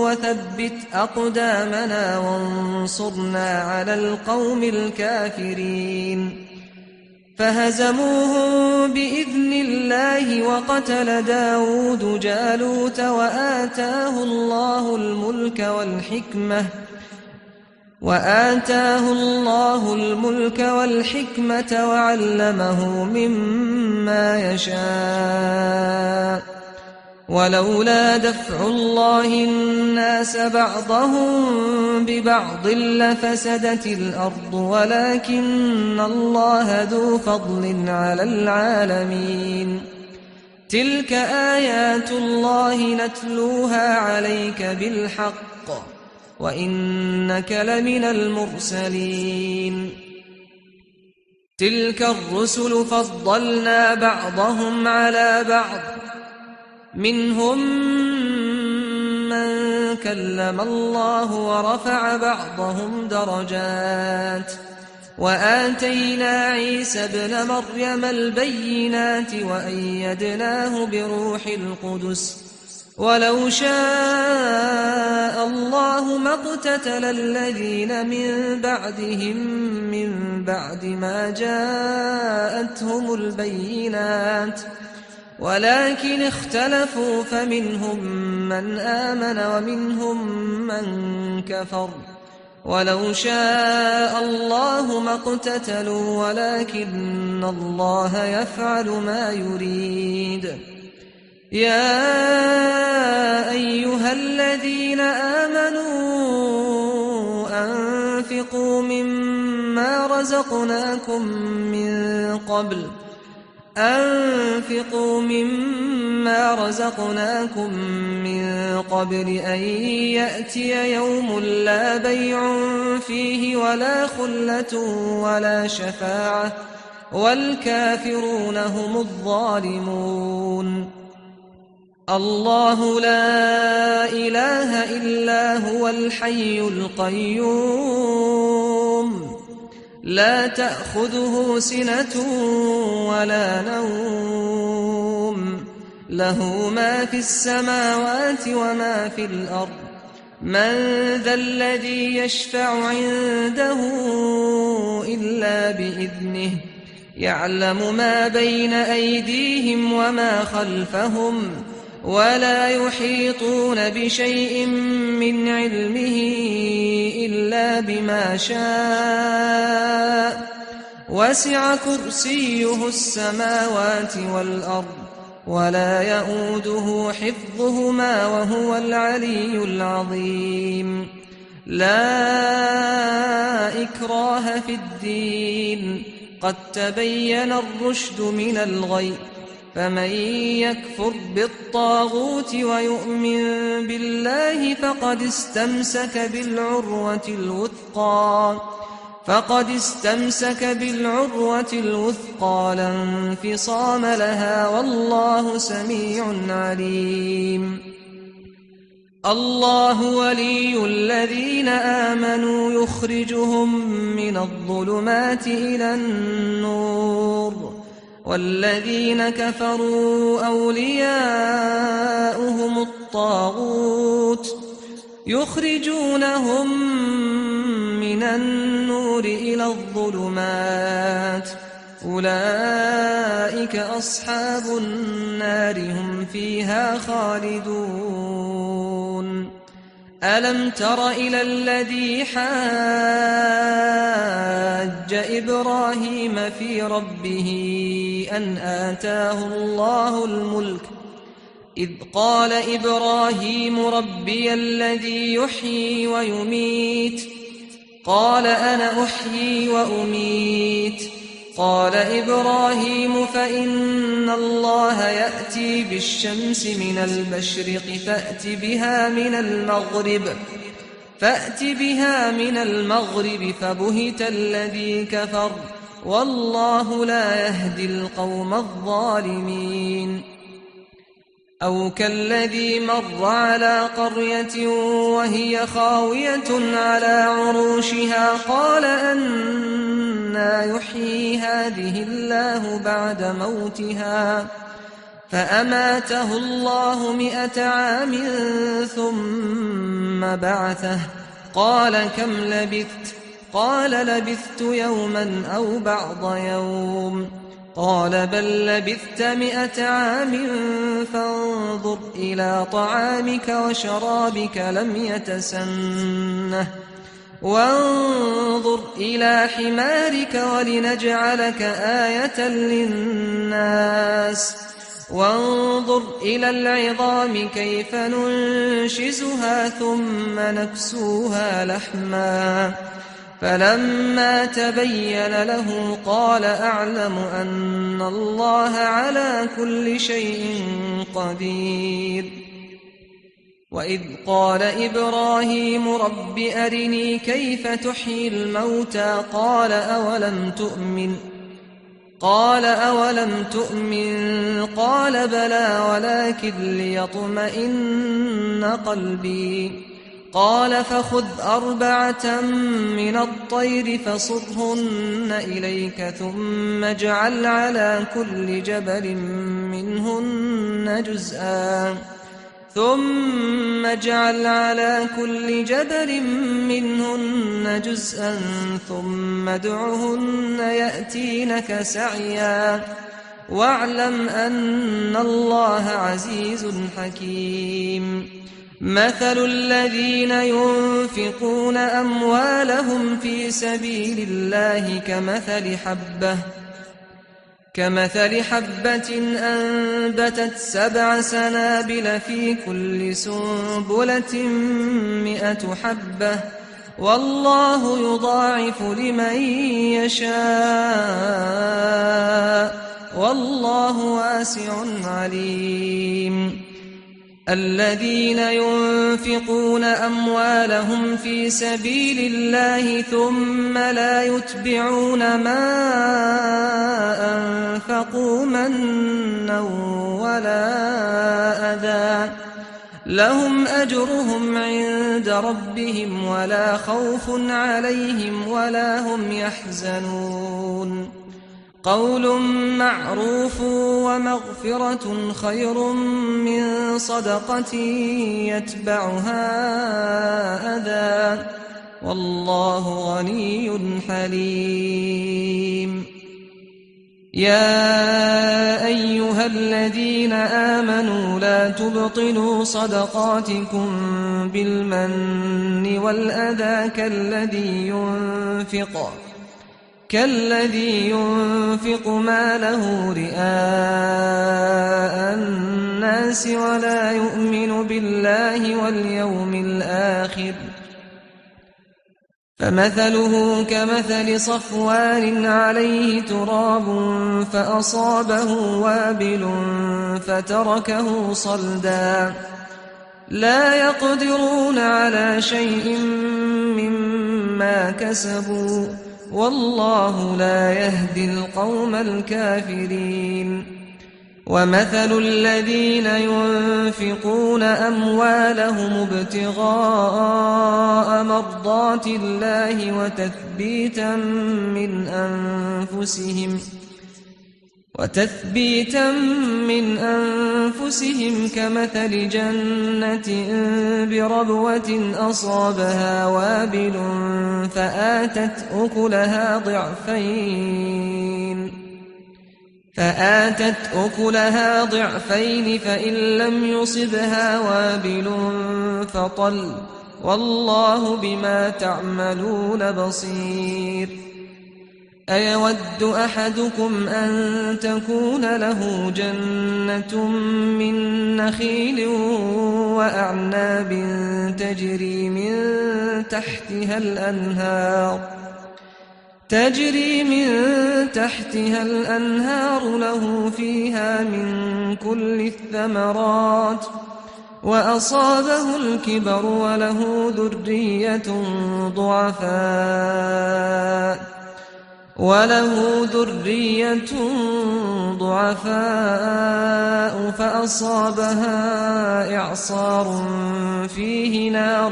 Speaker 1: وثبت أقدامنا وانصرنا على القوم الكافرين. فهزموهم بإذن الله وقتل داود جالوت وآتاه الله الملك والحكمة وعلمه مما يشاء. ولولا دفع الله الناس بعضهم ببعض لفسدت الأرض ولكن الله ذو فضل على العالمين. تلك آيات الله نتلوها عليك بالحق وإنك لمن المرسلين. تلك الرسل فضلنا بعضهم على بعض منهم من كلم الله ورفع بعضهم درجات وآتينا عيسى ابن مريم البينات وأيدناه بروح القدس. ولو شاء الله ما اقتتل الذين من بعدهم من بعد ما جاءتهم البينات ولكن اختلفوا فمنهم من آمن ومنهم من كفر. ولو شاء الله ما اقتتلوا ولكن الله يفعل ما يريد. يا أيها الذين آمنوا أنفقوا مما رزقناكم من قبل أن يأتي يوم لا بيع فيه ولا خلة ولا شفاعة والكافرون هم الظالمون. الله لا إله إلا هو الحي القيوم لا تأخذه سنة ولا نوم له ما في السماوات وما في الأرض من ذا الذي يشفع عنده إلا بإذنه يعلم ما بين أيديهم وما خلفهم ولا يحيطون بشيء من علمه إلا بما شاء وسع كرسيه السماوات والأرض ولا يئوده حفظهما وهو العلي العظيم لا إكراه في الدين قد تبين الرشد من الغي فمن يكفر بالطاغوت ويؤمن بالله فقد استمسك بالعروة الوثقى لا انفصام لها والله سميع عليم الله ولي الذين آمنوا يخرجهم من الظلمات إلى النور والذين كفروا أولياؤهم الطاغوت يخرجونهم من النور إلى الظلمات أولئك أصحاب النار هم فيها خالدون ألم تر إلى الذي حاج إبراهيم في ربه أن آتاه الله الملك إذ قال إبراهيم ربي الذي يحيي ويميت قال أنا أحيي وأميت قال إبراهيم فإن الله يأتي بالشمس من المشرق فأت بها من المغرب فبهت الذي كفر والله لا يهدي القوم الظالمين أو كالذي مر على قرية وهي خاوية على عروشها قال أنى يحيي هذه الله بعد موتها فأماته الله 100 عام ثم بعثه قال كم لبثت قال لبثت يوما أو بعض يوم قال بل لبثت 100 عام فانظر إلى طعامك وشرابك لم يتسنه وانظر إلى حمارك ولنجعلك آية للناس وانظر إلى العظام كيف ننشزها ثم نكسوها لحما فلما تبين له قال أعلم أن الله على كل شيء قدير وإذ قال إبراهيم رب أرني كيف تحيي الموتى قال أولم تؤمن قال بلى ولكن ليطمئن قلبي قال فخذ 4 من الطير فصرهن إليك ثم اجعل على كل جبل منهن جزءا ثم ادعهن يأتينك سعيا واعلم أن الله عزيز حكيم مثل الذين ينفقون أموالهم في سبيل الله كمثل حبة أنبتت 7 سنابل في كل سنبلة 100 حبة والله يضاعف لمن يشاء والله واسع عليم الذين ينفقون أموالهم في سبيل الله ثم لا يتبعون ما أنفقوا منا ولا أذى لهم أجرهم عند ربهم ولا خوف عليهم ولا هم يحزنون قول معروف ومغفرة خير من صدقة يتبعها أذى والله غني حليم يا أيها الذين آمنوا لا تبطلوا صدقاتكم بالمن والأذى كالذي ينفق ماله رئاء الناس ولا يؤمن بالله واليوم الآخر فمثله كمثل صفوان عليه تراب فأصابه وابل فتركه صلدا لا يقدرون على شيء مما كسبوا والله لا يهدي القوم الكافرين ومثل الذين ينفقون أموالهم ابتغاء مرضات الله وتثبيتا من أنفسهم كمثل جنة بربوة أصابها وابل فآتت أكلها ضعفين فإن لم يصبها وابل فطل والله بما تعملون بصير أيود أحدكم أن تكون له جنة من نخيل وأعناب تجري من تحتها الأنهار له فيها من كل الثمرات وأصابه الكبر وله ذرية ضعفاء فأصابها إعصار فيه نار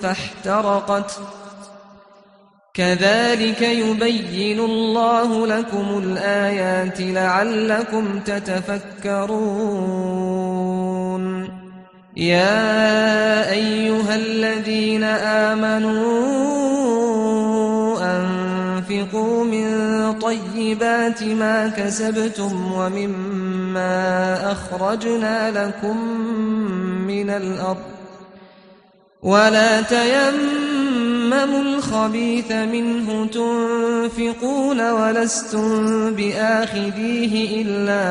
Speaker 1: فاحترقت كذلك يبين الله لكم الآيات لعلكم تتفكرون يا أيها الذين آمنوا أنفقوا من طيبات ما كسبتم ومما أخرجنا لكم من الأرض ولا تيمموا الخبيث منه تنفقون ولستم بآخذيه إلا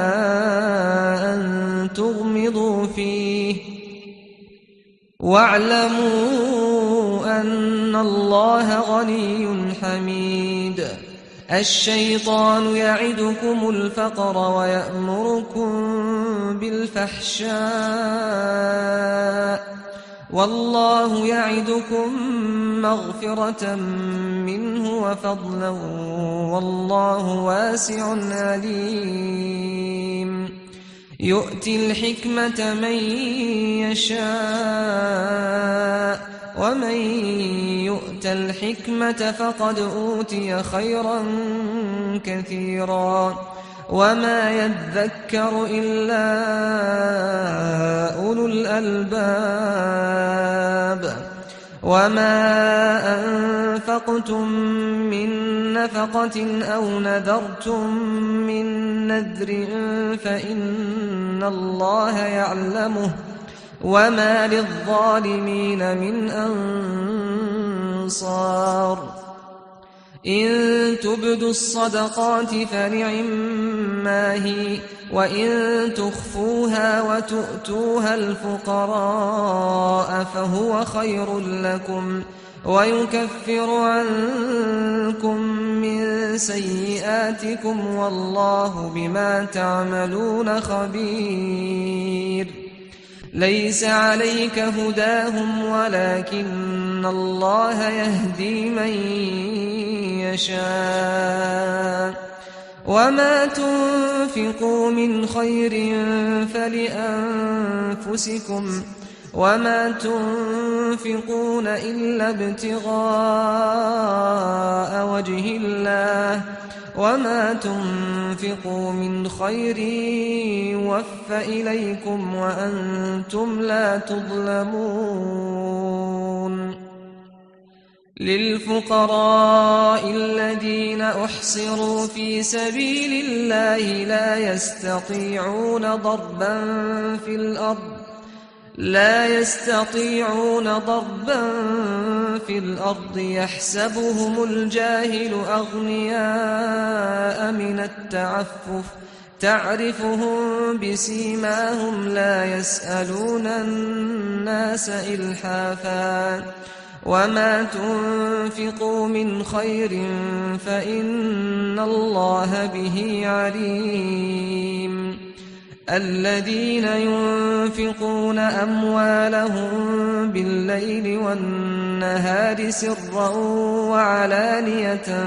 Speaker 1: أن تغمضوا فيه واعلموا أن الله غني حميد الشيطان يعدكم الفقر ويأمركم بالفحشاء والله يعدكم مغفرة منه وفضلا والله واسع عليم يؤتي الحكمة من يشاء ومن يؤت الحكمة فقد أوتي خيرا كثيرا وما يذكر إلا أولو الألباب وما أنفقتم من نفقة أو نذرتم من نذر فإن الله يعلمه وما للظالمين من أنصار إن تبدوا الصدقات فنعما هي وإن تخفوها وتؤتوها الفقراء فهو خير لكم ويكفر عنكم من سيئاتكم والله بما تعملون خبير ليس عليك هداهم ولكن الله يهدي من يشاء وما تنفقوا من خير فلأنفسكم وما تنفقون إلا ابتغاء وجه الله وما تنفقوا من خير يوفى إليكم وأنتم لا تظلمون للفقراء الذين أحصروا في سبيل الله لا يستطيعون ضربا في الأرض يحسبهم الجاهل أغنياء من التعفف تعرفهم بسيماهم لا يسألون الناس إلحافا وما تنفقوا من خير فإن الله به عليم الذين ينفقون أموالهم بالليل والنهار سرا وعلانية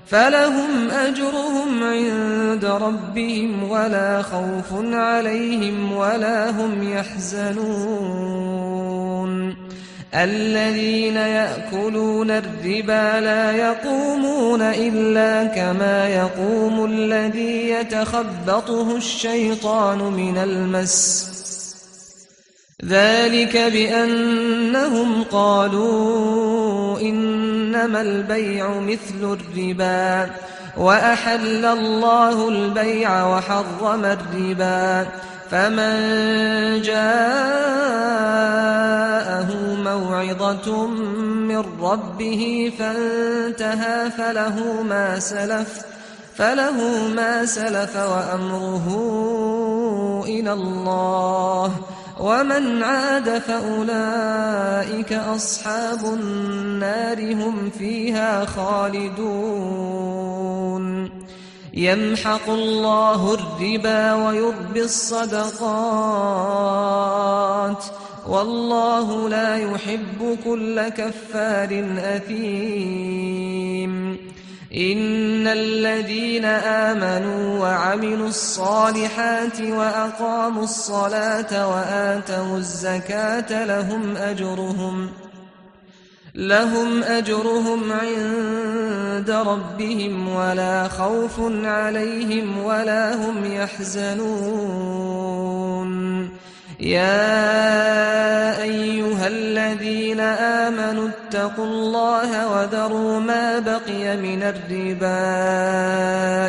Speaker 1: فلهم أجرهم عند ربهم ولا خوف عليهم ولا هم يحزنون الذين يأكلون الربا لا يقومون إلا كما يقوم الذي يتخبطه الشيطان من المس ذلك بأنهم قالوا إنما البيع مثل الربا وأحل الله البيع وحرم الربا فمن جاءه موعظة من ربه فانتهى فله ما سلف وأمره إلى الله ومن عاد فأولئك أصحاب النار هم فيها خالدون يمحق الله الربا ويربي الصدقات والله لا يحب كل كفار أثيم إن الذين آمنوا وعملوا الصالحات وأقاموا الصلاة وآتوا الزكاة لهم أجرهم عند ربهم ولا خوف عليهم ولا هم يحزنون يا أيها الذين آمنوا اتقوا الله وذروا ما بقي من الربا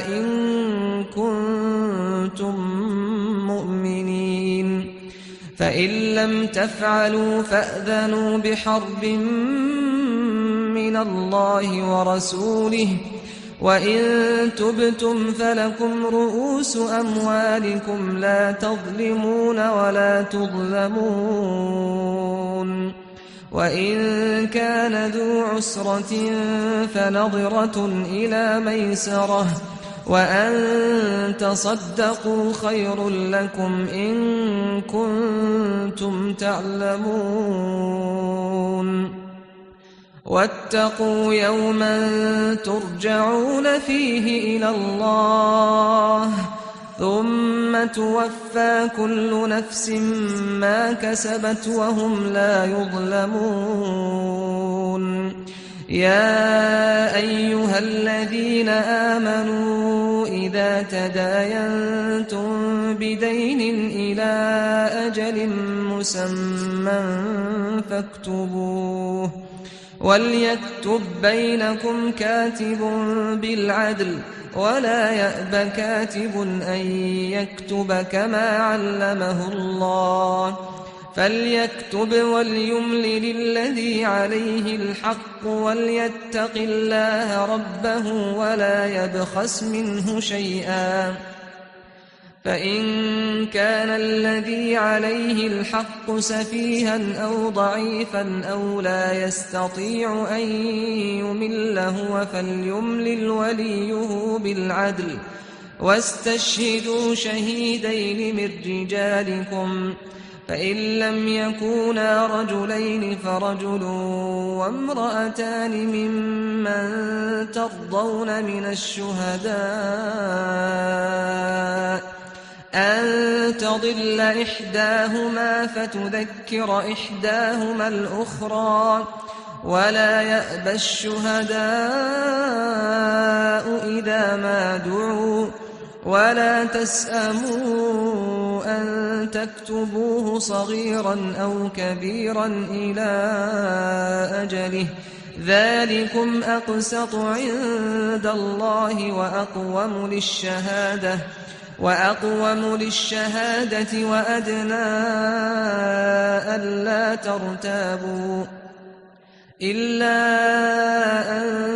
Speaker 1: إن كنتم مؤمنين فإن لم تفعلوا فأذنوا بحرب من الله ورسوله وإن تبتم فلكم رؤوس أموالكم لا تظلمون ولا تظلمون وإن كان ذو عسرة فنظرة إلى ميسرة وأن تصدقوا خير لكم إن كنتم تعلمون واتقوا يوما ترجعون فيه إلى الله ثم توفى كل نفس ما كسبت وهم لا يظلمون يا أيها الذين آمنوا إذا تداينتم بدين إلى أجل مسمى فاكتبوه وليكتب بينكم كاتب بالعدل ولا يأب كاتب أن يكتب كما علمه الله فليكتب وليملل الذي عليه الحق وليتق الله ربه ولا يبخس منه شيئا فإن كان الذي عليه الحق سفيها أو ضعيفا أو لا يستطيع أن يمل هو فليملل وليه بالعدل واستشهدوا شهيدين من رجالكم فإن لم يكونا رجلين فرجل وامرأتان ممن ترضون من الشهداء أن تضل إحداهما فتذكر إحداهما الأخرى ولا يأبى الشهداء إذا ما دعوا ولا تسأموا أن تكتبوه صغيرا أو كبيرا إلى أجله ذلكم أقسط عند الله وأقوم للشهادة وأدنى ألا ترتابوا إلا أن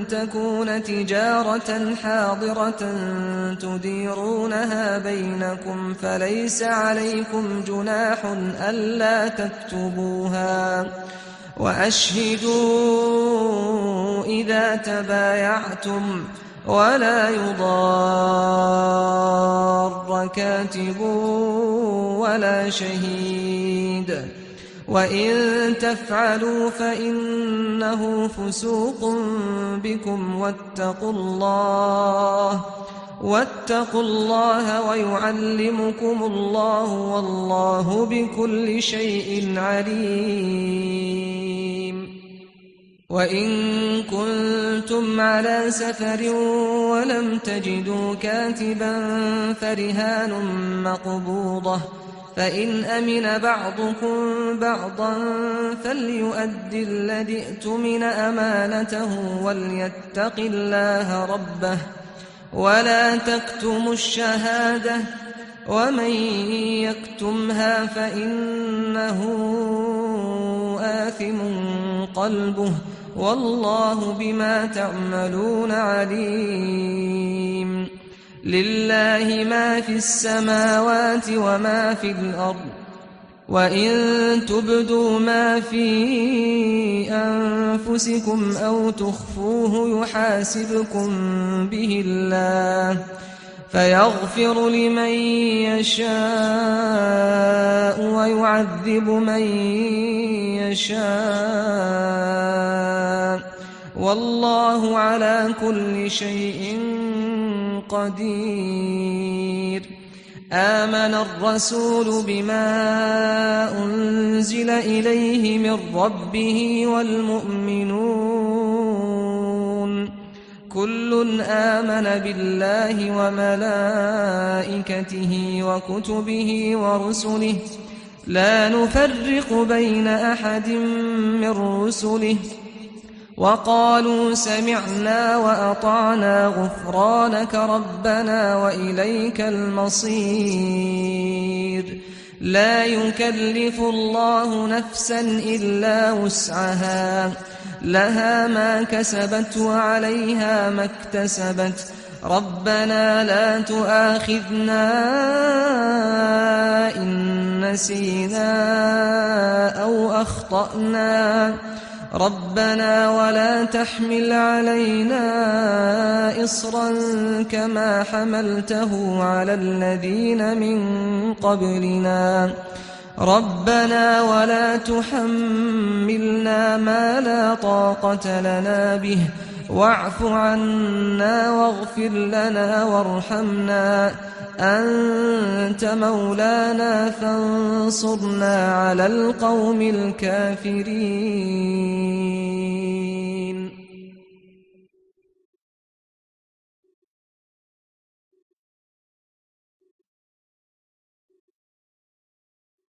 Speaker 1: تكون تجارة حاضرة تديرونها بينكم فليس عليكم جناح ألا تكتبوها وأشهدوا إذا تبايعتم ولا يضار كاتب ولا شهيد وإن تفعلوا فإنه فسوق بكم واتقوا الله ويعلمكم الله والله بكل شيء عليم وإن كنتم على سفر ولم تجدوا كاتبا فرهان مقبوضة فإن أمن بعضكم بعضا فليؤد الذي اؤتمن أمانته وليتق الله ربه ولا تكتموا الشهادة ومن يكتمها فإنه آثم قلبه والله بما تعملون عليم لله ما في السماوات وما في الأرض وإن تبدوا ما في أنفسكم أو تخفوه يحاسبكم به الله فيغفر لمن يشاء ويعذب من يشاء والله على كل شيء قدير آمن الرسول بما أنزل إليه من ربه والمؤمنون كل آمن بالله وملائكته وكتبه ورسله لا نفرق بين أحد من رسله وقالوا سمعنا وأطعنا غفرانك ربنا وإليك المصير لا يكلف الله نفسا إلا وسعها لها ما كسبت وعليها ما اكتسبت ربنا لا تؤاخذنا إن نسينا أو أخطأنا ربنا ولا تحمل علينا إصرا كما حملته على الذين من قبلنا ربنا ولا تحملنا ما لا طاقة لنا به واعف عنا واغفر لنا وارحمنا أنت مولانا فانصرنا على القوم الكافرين